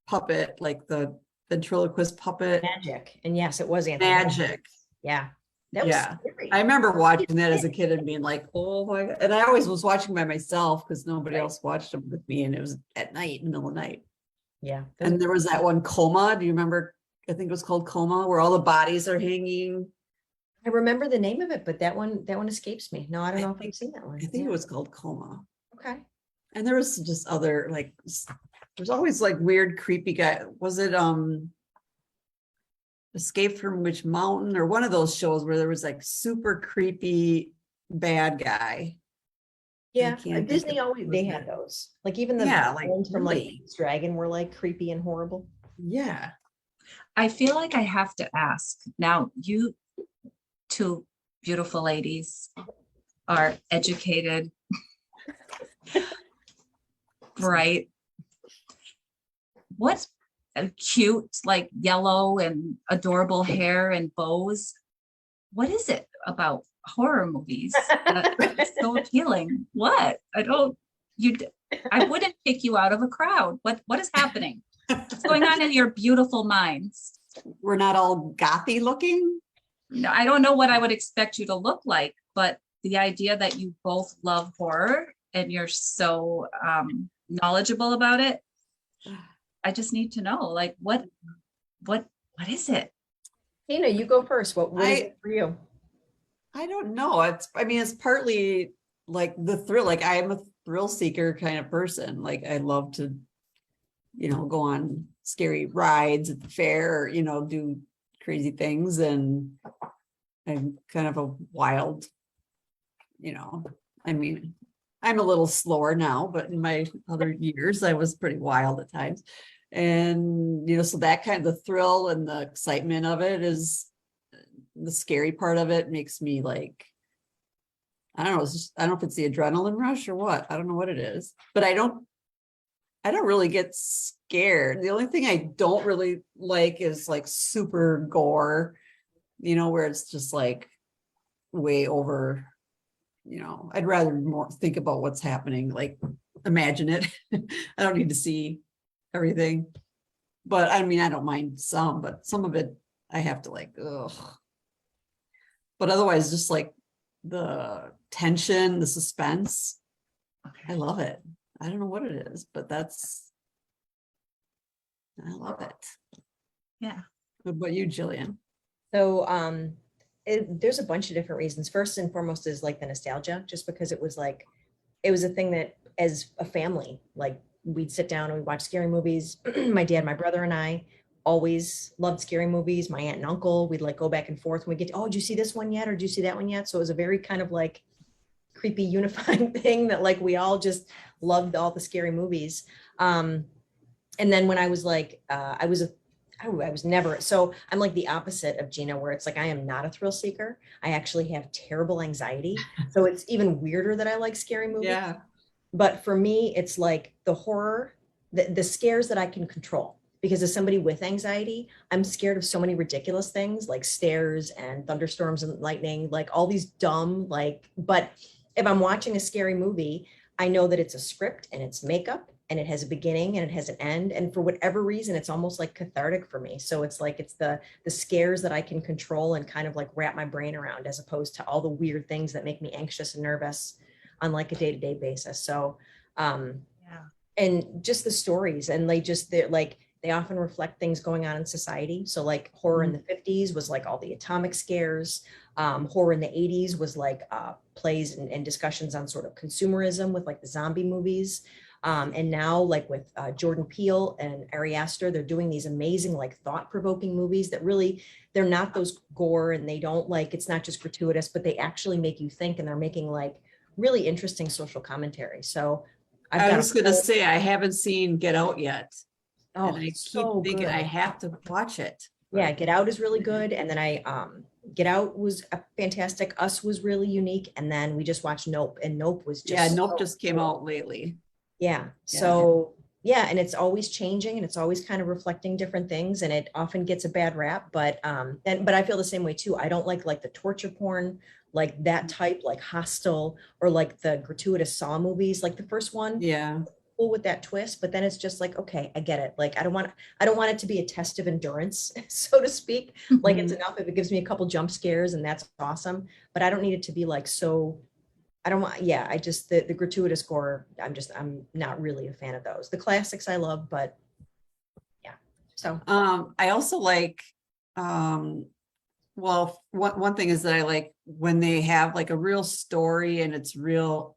puppet, like the ventriloquist puppet. Magic, and yes, it was Anthony. Magic. Yeah, that was Yeah. scary. I remember watching that as a kid and being like, oh my God. And I always was watching by myself because nobody else watched them with me. And it was at night, in the middle of the night. Yeah. And there was that one Coma. Do you remember? I think it was called Coma, where all the bodies are hanging. I remember the name of it, but that one escapes me. No, I don't I know if think- I've seen that one. I think Yeah. it was called Coma. Okay. And there was just other like, there's always like weird, creepy guy. Was it Escape from Witch Mountain or one of those shows where there was like super creepy bad guy? Yeah, can't think Disney of- always was they that- had those. Like even the Yeah, like, ones from like really? Pete's Dragon were like creepy and horrible. Yeah. I feel like I have to ask now, you two beautiful ladies are educated, bright. What cute, like yellow and adorable hair and bows. What is it about horror movies that's so appealing? What? I wouldn't pick you out of a crowd. What is happening? What's going on in your beautiful minds? We're not all gothy looking. No, I don't know what I would expect you to look like, but the idea that you both love horror and you're so knowledgeable about it, I just need to know, like, what is it? Tina, you go first. What is I- it for you? I don't know. I mean, it's partly like the thrill. Like I am a thrill seeker kind of person. Like I love to, go on scary rides at the fair, or, do crazy things. And I'm kind of a wild, I mean, I'm a little slower now, but in my other years, I was pretty wild at times. And, so that kind of the thrill and the excitement of it is the scary part of it makes me like, I don't know, I don't know if it's the adrenaline rush or what. I don't know what it is, but I don't really get scared. The only thing I don't really like is like super gore, where it's just like way over, I'd rather more think about what's happening, like imagine it. I don't need to see everything, but I mean, I don't mind some, but some of it I have to like, ugh. But otherwise, just like the tension, the suspense, I love it. I don't know what it is, but I love it. Yeah. What about you, Jillian? So there's a bunch of different reasons. First and foremost is like the nostalgia, just because it was a thing that as a family, like we'd sit down and we'd watch scary movies. My dad, my brother, and I always loved scary movies. My aunt and uncle, we'd like go back and forth. And we did you see this one yet? Or did you see that one yet? So it was a very kind of like creepy unifying thing that like we all just loved all the scary movies. And then when I was like, I was never, so I'm like the opposite of Gina, where it's like, I am not a thrill seeker. I actually have terrible anxiety. So it's even weirder that I like scary movies. Yeah. But for me, it's like the horror, the scares that I can control. Because as somebody with anxiety, I'm scared of so many ridiculous things like stairs and thunderstorms and lightning, like all these dumb, but if I'm watching a scary movie, I know that it's a script and it's makeup and it has a beginning and it has an end. And for whatever reason, it's almost like cathartic for me. So it's like, it's the scares that I can control and kind of like wrap my brain around, as opposed to all the weird things that make me anxious and nervous on like a day-to-day basis. So, Yeah. and just the stories, and they often reflect things going on in society. So like horror in the 50s was like all the atomic scares. Horror in the 80s was like plays and discussions on sort of consumerism with like the zombie movies. And now like with Jordan Peele and Ari Aster, they're doing these amazing like thought-provoking movies that really, they're not those gore, and they don't like, it's not just gratuitous, but they actually make you think, and they're making like really interesting social commentary. So I was going to say, I haven't seen Get Out yet. Oh, and I keep so thinking good. I have to watch it. Yeah, Get Out is really good. And then Get Out was fantastic. Us was really unique. And then we just watched Nope, and Nope was just Yeah, Nope so just came cool. out lately. Yeah. So yeah, and it's always changing, and it's always kind of reflecting different things, and it often gets a bad rap. But but I feel the same way too. I don't like the torture porn, like that type, like Hostel, or like the gratuitous Saw movies. Like the first one, Yeah. cool with that twist, but then it's just like, okay, I get it. Like I don't want it to be a test of endurance, so to speak. Like it's enough if it gives me a couple jump scares, and that's awesome. But I don't need it to be like so. I don't want, I just, the gratuitous gore, I'm not really a fan of those. The classics I love, but So I also like, well, one thing is that I like when they have like a real story and it's real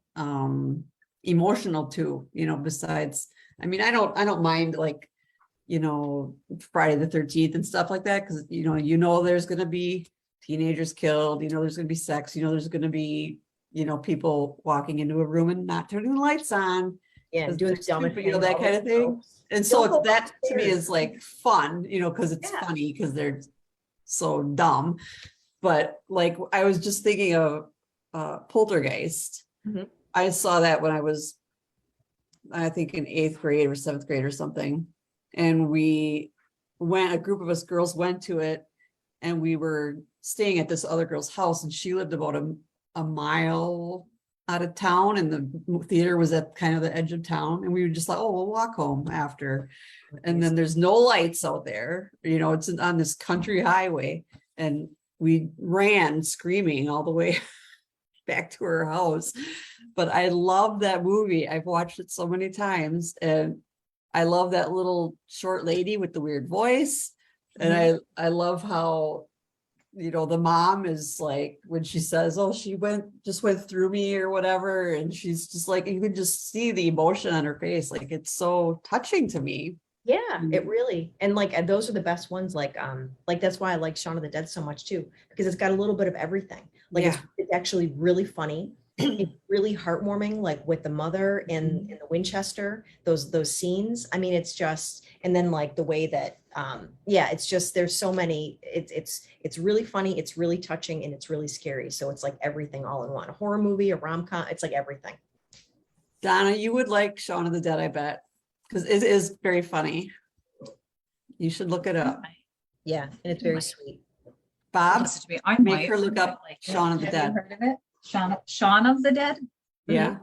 emotional too, besides, I mean, I don't mind like, Friday the 13th and stuff like that, because there's gonna be teenagers killed, there's gonna be sex, there's gonna be, people walking into a room and not turning the lights on. yeah, 'cause doing they're dumb stupid, that kind of thing. And so Don't go that to me upstairs. is like fun, because it's Yeah. funny because they're so dumb. But like I was just thinking of Poltergeist. Mhm. I saw that when I was, I think, in 8th grade or 7th grade or something. And a group of us girls went to it, and we were staying at this other girl's house, and she lived about a mile out of town, and the theater was at kind of the edge of town, and we were just like, oh, we'll walk home after. And then there's no lights out there, it's on this country highway, and we ran screaming all the way back to her house. But I love that movie. I've watched it so many times, and I love that little short lady with the weird voice. And I love how, the mom is like, when she says, oh, she just went through me or whatever. And she's just like, you can just see the emotion on her face. Like, it's so touching to me. Yeah, it really, and like those are the best ones. Like that's why I like Shaun of the Dead so much too, because it's got a little bit of everything. Like it's actually really funny. It's really heartwarming, like with the mother in the Winchester, those scenes. I mean, it's just, and then like the way that it's just, there's so many, it's really funny, it's really touching, and it's really scary. So it's like everything all in one. A horror movie, a rom-com, it's like everything. Donna, you would like Shaun of the Dead, I bet, because it is very funny. You should look it up. Yeah, and it's very sweet. Bob, Listen to me. I make might her look up like it. Shaun of the Have you Dead. heard of it? Shaun of the Dead? Yeah.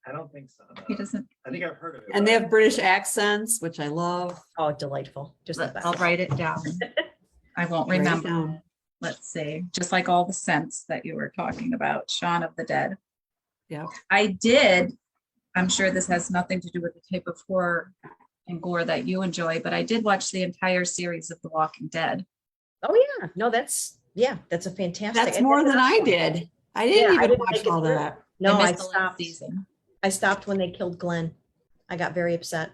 I don't think so. No. He doesn't. I think I've heard of it. And they have British accents, which I love. Oh, delightful. Just the best. I'll write it down. I won't Write it remember. down. Let's see. Just like all the scents that you were talking about, Shaun of the Dead. Yeah. I'm sure this has nothing to do with the type of horror and gore that you enjoy, but I did watch the entire series of The Walking Dead. Oh yeah, no, that's a fantastic. That's more than I did. I didn't even watch all that. No, I missed the last stopped. season. I stopped when they killed Glenn. I got very upset.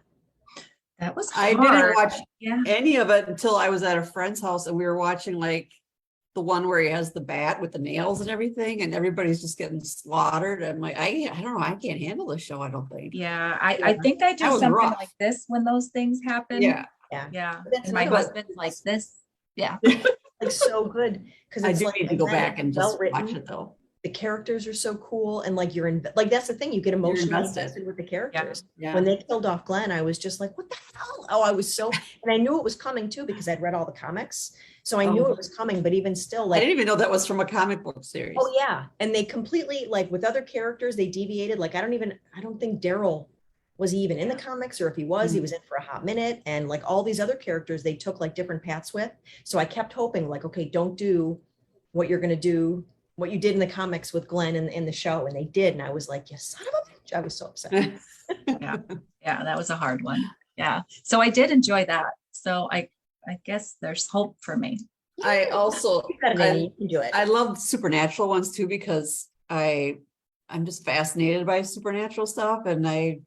That was I hard. didn't watch Yeah. any of it until I was at a friend's house, and we were watching like the one where he has the bat with the nails and everything, and everybody's just getting slaughtered. I'm like, I don't know, I can't handle this show, I don't think. Yeah, I think I do That was something rough. like this when those things happen. Yeah. Yeah. That's And my another- husband's like this. Yeah. Like so good because I it's do like need to go again, back and it's just watch well-written. it though. The characters are so cool, and like like that's the thing, you get emotionally invested. invested with the characters. Yeah. When they killed off Glenn, I was just like, what the hell? Oh, I was so, and I knew it was coming too because I'd read all the comics, so I knew Oh. it was coming. But even still, I like, didn't even know that was from a comic book series. oh yeah, and they completely, like with other characters, they deviated. Like I don't think Daryl was he even in the comics, or if he was, he was in for a hot minute. And like all these other characters, they took like different paths with. So I kept hoping, like, okay, don't do what you're gonna do, what you did in the comics with Glenn in the show, and they did. And I was like, you son of a bitch. I was so upset. Yeah. Yeah. That was a hard one. Yeah. So I did enjoy that. So I guess there's hope for me. I also You got it, Amy, you can do it. I love supernatural ones too, because I'm just fascinated by supernatural stuff, and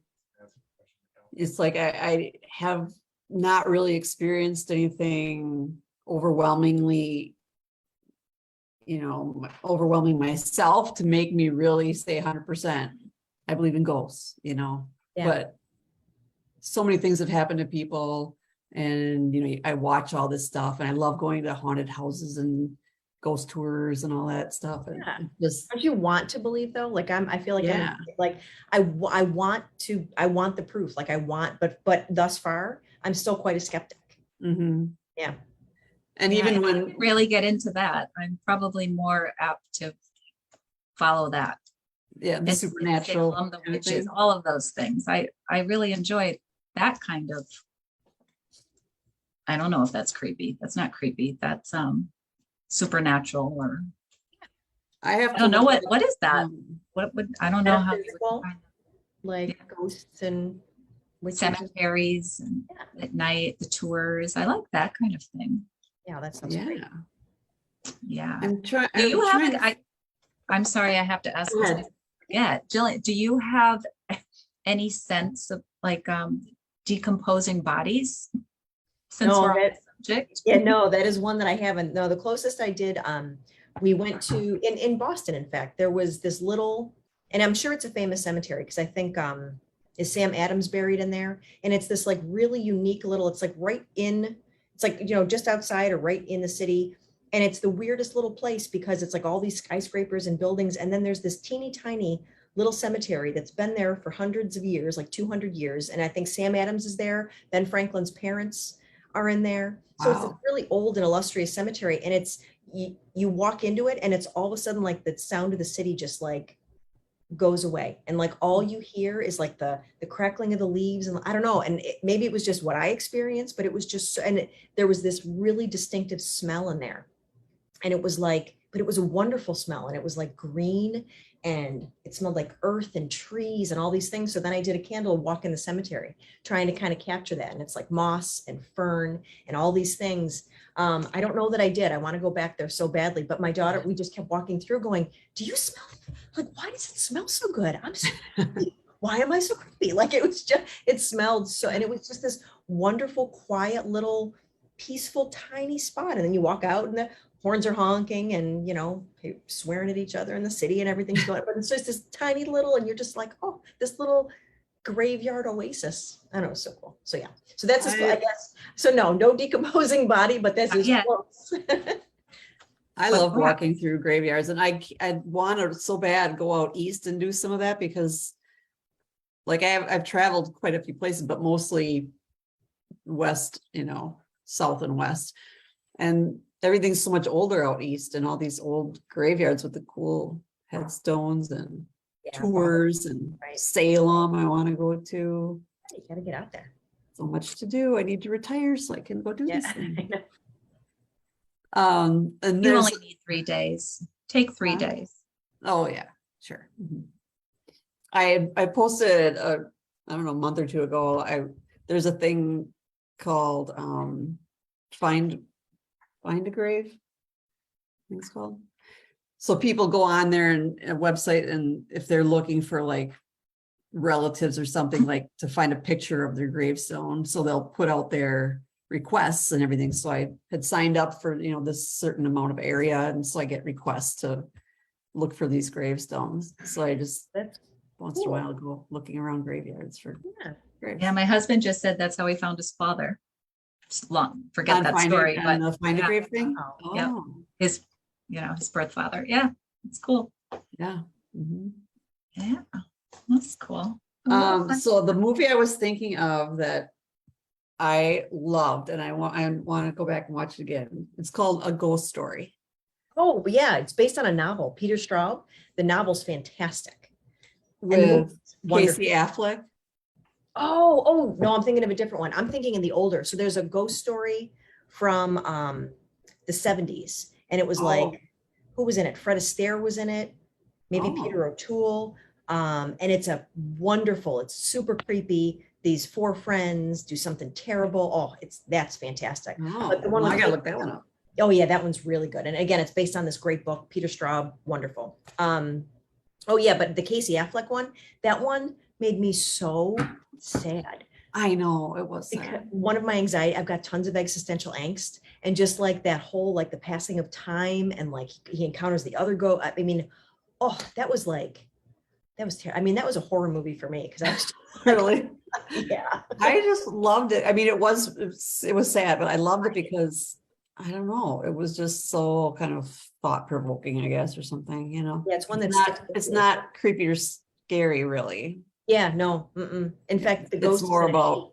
it's like I have not really experienced anything overwhelmingly, overwhelming myself to make me really say 100%. I believe in ghosts, Yeah. but so many things have happened to people, and I watch all this stuff, and I love going to haunted houses and ghost tours and all that stuff. And Yeah. just Don't you want to believe though? Like I feel like Yeah. I want the proof. Like I want, but thus far, I'm still quite a skeptic. mhm. Yeah. And Yeah, even if I when could really get into that, I'm probably more apt to follow that. the And supernatural Salem, the kind of witches, thing. all of those things. I really enjoyed that kind of. I don't know if that's creepy. That's not creepy. That's supernatural, or I have I to don't know look what at, is that? What would I don't know how you would Metaphysical. define Like ghosts and which is, cemeteries and yeah, at night, the tours. I like that kind of thing. yeah, that sounds great. Yeah. Yeah. I'm trying. Do you have, I'm sorry, I have to ask Go this. ahead. Yeah, Jillian, do you have any sense of like decomposing bodies? Since No, we're on that- the subject. Yeah, no, that is one that I haven't. No, the closest I did, we went to in Boston, in fact, there was this little, and I'm sure it's a famous cemetery because I think is Sam Adams buried in there? And it's this like really unique little, it's like right in, it's like, you know, just outside or right in the city. And it's the weirdest little place because it's like all these skyscrapers and buildings. And then there's this teeny tiny little cemetery that's been there for hundreds of years, like 200 years. And I think Sam Adams is there. Ben Franklin's parents are in there. So it's a Wow. really old and illustrious cemetery. And it's, you walk into it and it's all of a sudden like the sound of the city just like goes away. And like all you hear is like the crackling of the leaves. And I don't know. And maybe it was just what I experienced, but it was just, there was this really distinctive smell in there. And it was like, but it was a wonderful smell. And it was like green and it smelled like earth and trees and all these things. So then I did a candle walk in the cemetery, trying to kind of capture that. And it's like moss and fern and all these things. I don't know that I did. I want to go back there so badly, but my daughter, we just kept walking through going, do you smell, like, why does it smell so good? I'm so creepy. Why am I so creepy? Like it was just, it smelled so, and it was just this wonderful, quiet little peaceful, tiny spot. And then you walk out and the horns are honking and, you know, swearing at each other in the city and everything's going, but it's just this tiny little, and you're just like, oh, this little graveyard oasis. I don't know, so cool. So yeah, so that's, I guess, so no decomposing body, but that's just Yeah. close. I But love crap. walking through graveyards, and I want to so bad go out east and do some of that because like I've traveled quite a few places, but mostly west, you know, south and west. And everything's so much older out east, and all these old graveyards with the cool headstones and Yeah, tours and right. Salem I want to go to. you gotta get out there. So much to do. I need to retire so I can go do Yeah. these things. And You there's only need 3 days. Take 3 Huh? days. oh yeah, sure. Mhm. I posted I don't know, a month or two ago. There's a thing called find a grave, I think it's called. So people go on there and a website, and if they're looking for like relatives or something, like to find a picture of their gravestone, so they'll put out their requests and everything. So I had signed up for, you know, this certain amount of area, and so I get requests to look for these gravestones. So I just That's once in a cool. while go looking around graveyards for Yeah. graves. Yeah, my husband just said that's how he found his father. It's long, forget On that find story, a, but on the find a yeah. grave thing. Wow. Yep. Oh, his, you know, his birth father. Yeah, it's cool. yeah. Mhm. Yeah, that's cool. Well, So the movie I was thinking of that I loved, and I want to go back and watch it again. It's called A Ghost Story. Oh, yeah, it's based on a novel, Peter Straub. The novel's fantastic. And the With movie's wonderful. Casey Affleck. Oh, no, I'm thinking of a different one. I'm thinking in the older. So there's a ghost story from the 70s. And it was Oh. like, who was in it? Fred Astaire was in it, maybe Oh. Peter O'Toole. And it's a wonderful, it's super creepy. These 4 friends do something terrible. Oh, that's fantastic. Oh, But the one well, I with gotta look that one up. Oh yeah, that one's really good. And again, it's based on this great book, Peter Straub, wonderful. Oh yeah, but the Casey Affleck one, that one made me so sad. I know it was Because sad. one of my anxiety, I've got tons of existential angst, and just like that whole, like the passing of time, and like he encounters the other I mean, oh, that was terrible. I mean, that was a horror movie for me because I was Really. yeah. I just loved it. I mean, it was sad, but I loved it because I don't know, it was just so kind of thought provoking, I guess, or something, you know. Yeah, it's one It's that's not, it's not creepy or scary, really. Yeah, no. In fact, the ghost It's is more in a about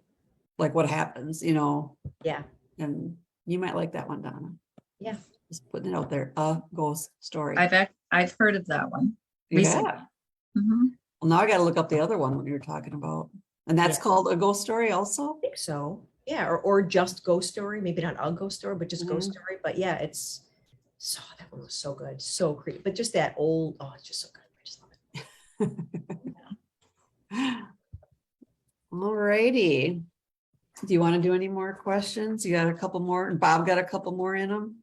like what happens, you know. Yeah. And you might like that one, Donna. Yeah. Just putting it out there. A Ghost Story. I've heard of that one. You recently. have? Mhm. Well, now I got to look up the other one when you were talking about, and that's Yeah. called A Ghost Story also. I think so. Yeah, or just ghost story, maybe not a ghost story, but just ghost Mhm. story. But yeah, it's so that one was so good, so creepy. But just that old, oh, it's just so good. I just love it. Well, All righty. Do you want to do any more questions? You got a couple more, and Bob got a couple more in them.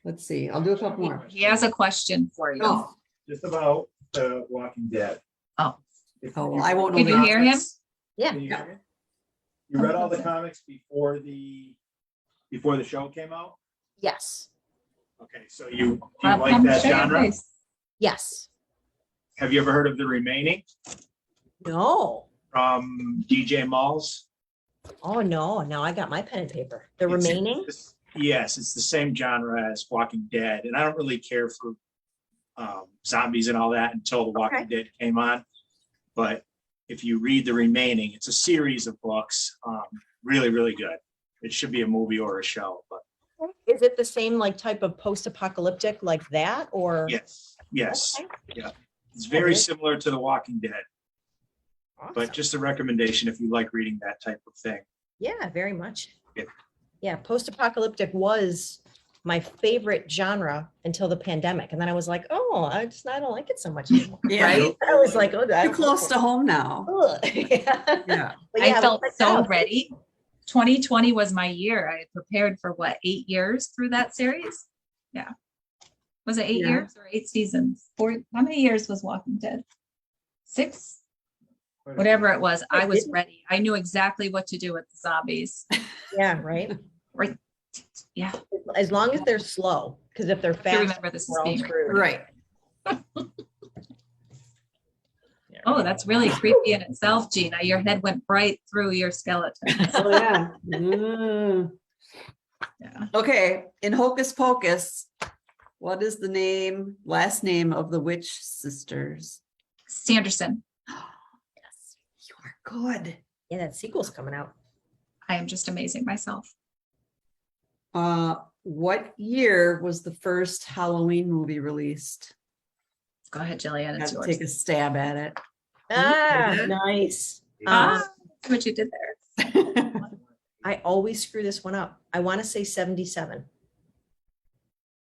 Let's see. I'll do a couple more. He has a question for you. Oh, Just about the Walking Dead. Oh. well, I won't know. Can the you hear him? answers. Yeah. Can you hear me? You read all the comics before the show came out? Yes. Okay, so you Bob, like come that show your genre? face. Yes. Have you ever heard of The Remaining No. from DJ Malls? Oh, no. Now I got my pen and paper. The It's- remaining? Yes, it's the same genre as Walking Dead, and I don't really care for zombies and all that until The Walking Dead came on. But if you read The Remaining, it's a series of books, really, really good. It should be a movie or a show, but Is it the same like type of post-apocalyptic like that or? yes, Okay. it's very Yeah. similar to The Walking Dead, but Awesome. just a recommendation if you like reading that type of thing. Yeah, very much. Yeah. Yeah, post-apocalyptic was my favorite genre until the pandemic. And then I was like, oh, I don't like it so much anymore. Yeah. Right? I was like, oh, Too close to home now. yeah. Yeah. But I yeah, felt but so now- ready. 2020 was my year. I had prepared for what, 8 years through that series? Yeah. Was it 8 Yeah. years or 8 seasons? 4, how many years was Walking Dead? 6? Whatever it was, I was ready. I knew exactly what to do with the zombies. Yeah, right. Right. Yeah. As long as they're slow, because if they're I fast, remember this is we're all being screwed. Right. Oh, that's really creepy in itself, Gina. Your head went right through your skeleton. Oh, yeah. Mm. Yeah. Okay, in Hocus Pocus, what is the last name of the witch sisters? Sanderson. Yes, you are good. Yeah, that sequel's coming out. I am just amazing myself. What year was the first Halloween movie released? Go ahead, Jillian. Got It's to yours. take a stab at it. Ah, Yeah. nice. Ah, see what you did there. I always screw this one up. I want to say 77.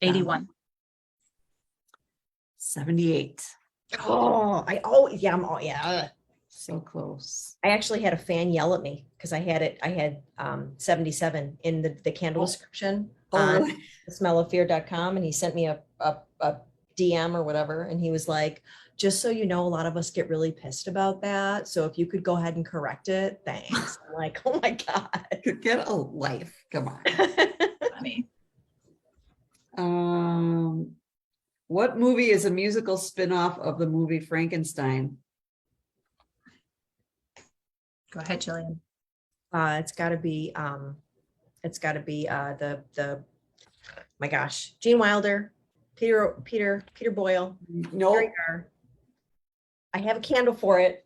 81. 78. Oh, yeah. So close. I actually had a fan yell at me because I had 77 in the candle description on really? thesmelloffear.com, and he sent me a DM or whatever, and he was like, just so you know, a lot of us get really pissed about that. So if you could go ahead and correct it, thanks. I'm like, oh my God. Get a life. Come on. Funny. What movie is a musical spin-off of the movie Frankenstein? Go ahead, Jillian. It's gotta be my gosh, Gene Wilder, Peter Boyle. No, Here we are. I have a candle for it.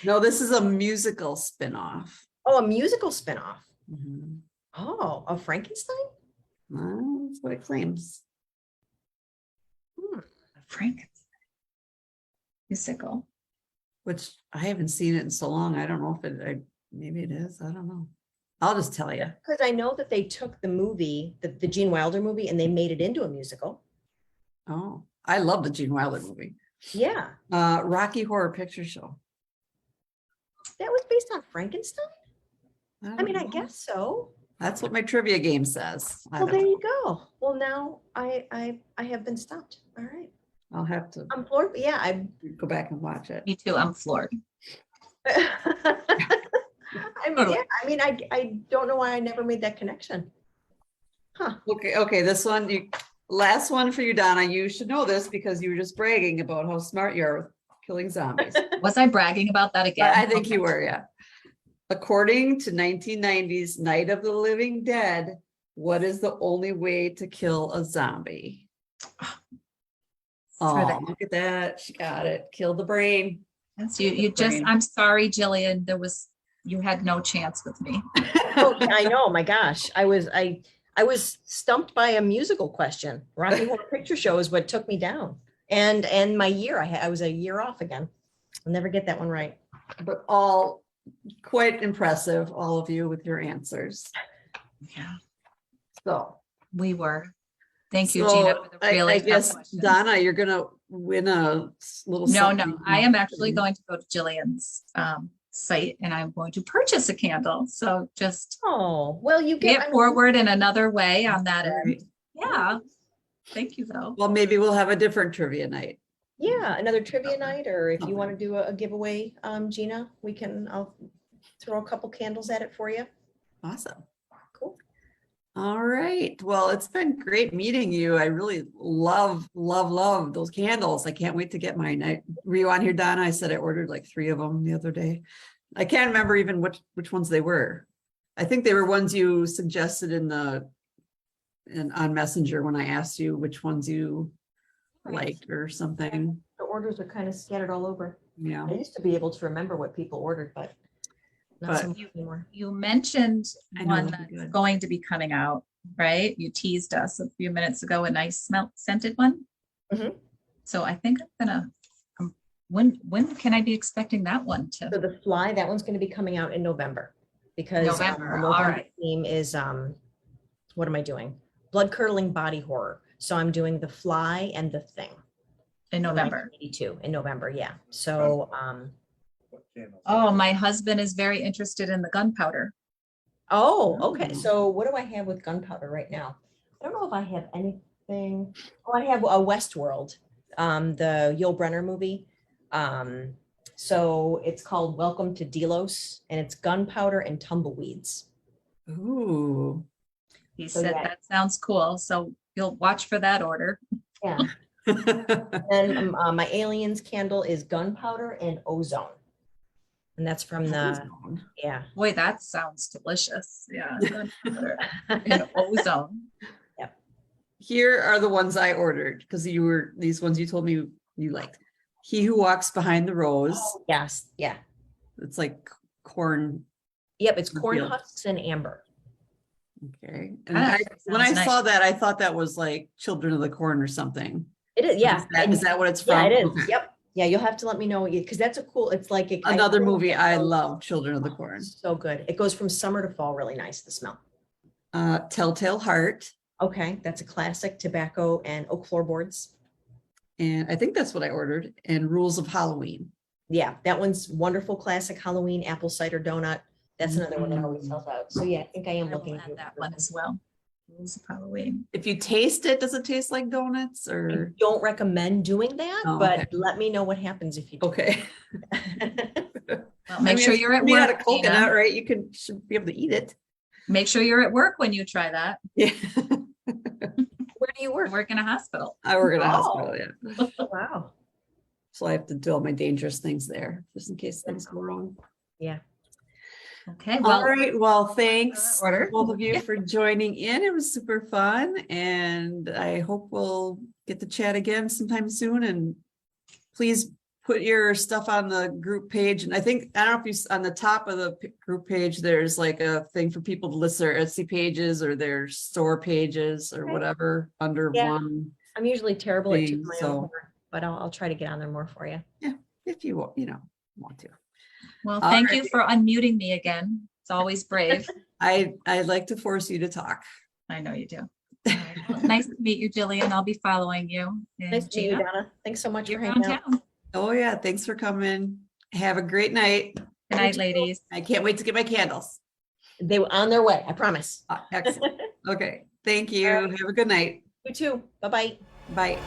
no, this is a musical spin-off. Oh, a musical spinoff. Mhm. Oh, of Frankenstein? Well, that's what it claims. Frankenstein. Musical. Which I haven't seen it in so long. I don't know if maybe it is. I don't know. I'll just tell you. Because I know that they took the movie, the Gene Wilder movie, and they made it into a musical. Oh, I love the Gene Wilder movie. Yeah. Rocky Horror Picture Show. That was based on Frankenstein? I mean, I don't know. guess so. That's what my trivia game says. I Well, don't there know. you go. Well, now I have been stopped. All right. I'll have to I'm floored. But yeah, I go back and watch it. Me too. I'm floored. I don't know why I never made that connection. Okay, this one, last one for you, Donna. You should know this because you were just bragging about how smart you are with killing zombies. Was I bragging about that again? I think you were, yeah. According to 1990's Night of the Living Dead, what is the only way to kill a zombie? For that. Oh, look at that. She got it. Kill the brain. Yes, you just, I'm sorry, Jillian, you had no chance with me. Oh, I know. My gosh, I was stumped by a musical question. Rocky Horror Picture Show is what took me down, and my year. I was a year off again. I'll never get that one right. But all quite impressive, all of you with your answers. Yeah, So we were. Thank you, So Gina, for the really I tough guess, questions. Donna, you're gonna win a little No, something. no, I am actually going to go to Jillian's site and I'm going to purchase a candle. So just Oh, well, you pay get. it forward in another way on that All end. right. Yeah. Thank you, though. Well, maybe we'll have a different trivia night. Yeah, another trivia night, or if you want to do a giveaway, Gina, I'll throw a couple candles at it for you. Awesome. Cool. All right. Well, it's been great meeting you. I really love those candles. I can't wait to get mine. Were you on here, Donna? I said I ordered like 3 of them the other day. I can't remember even which ones they were. I think they were ones you suggested on Messenger when I asked you which ones you liked or something. The orders are kind of scattered all over. Yeah. I used to be able to remember what people ordered, but not so much anymore. You mentioned I know, one that'd be that's good. going to be coming out, right? You teased us a few minutes ago, a nice scented one. Mhm. So I think I'm gonna, when can I be expecting that one So to? the fly, that one's going to be coming out in November because November, the all November right. theme is what am I doing? Blood curdling body horror. So I'm doing the fly and the thing. In November. 1982 in November, yeah. So Oh, my husband is very interested in the gunpowder. okay. So what do I have with gunpowder right now? I don't know if I have anything. Oh, I have a Westworld, the Yul Brynner movie. So it's called Welcome to Delos, and it's gunpowder and tumbleweeds. Ooh. He So, said yeah. that sounds cool. So you'll watch for that order. Yeah. And my aliens candle is gunpowder and ozone, and that's from yeah. Boy, that sounds delicious. Yeah. Gunpowder and ozone. Here are the ones I ordered because these ones you told me you liked. He Who Walks Behind the Rose. Yes, yeah. It's like corn. Yep, it's corn Field. husks and amber. Okay. And Ah, when I sounds saw nice. that, I thought that was like Children of the Corn or something. It is, yeah. Is that what it's from? Yeah, it is. Okay. Yep. Yeah, you'll have to let me know because that's a cool. It's like Another movie I love, Children of the Corn. So good. It goes from summer to fall. Really nice. The smell. Telltale Heart. Okay, that's a classic. Tobacco and oak floorboards. And I think that's what I ordered. And Rules of Halloween. Yeah, that one's wonderful. Classic Halloween apple cider donut. That's another one that always sells out. So yeah, I think I am I will looking add that one as well. Rules of Halloween. If you taste it, does it taste like donuts I or? don't recommend doing that, Oh, but okay. let me know what happens if you do. Okay. Well, make sure you're at Made out work, of coconut, Gina. right? Should be able to eat it. Make sure you're at work when you try that. Yeah. Where do you I work? work in a hospital. I work in a Oh. hospital, yeah. Wow. So I have to do all my dangerous things there, just in case things go wrong. Yeah. Okay, All well, right, well, thanks order. both of you Yeah. for joining in. It was super fun, and I hope we'll get to chat again sometime soon. And please put your stuff on the group page. And I don't know if you, on the top of the group page, there's like a thing for people to list their Etsy pages or their store pages or Okay. whatever under Yeah. one. I'm usually terrible at Thing, tooting my own so- horn, but I'll try to get on there more for you. If you want, want to. well, All thank you right. for unmuting me again. It's always brave. I like to force you to talk. I know you do. All right, well, nice to meet you, Jillian. I'll be following you. And Nice to meet you, Gina, Donna. Thanks so much for you're hanging around out. town. Oh yeah, thanks for coming. Have a great night. Good night, ladies. I can't wait to get my candles. They were on their way, I promise. Excellent. Okay, thank you. All right. Have a good night. You too. Bye-bye. Bye.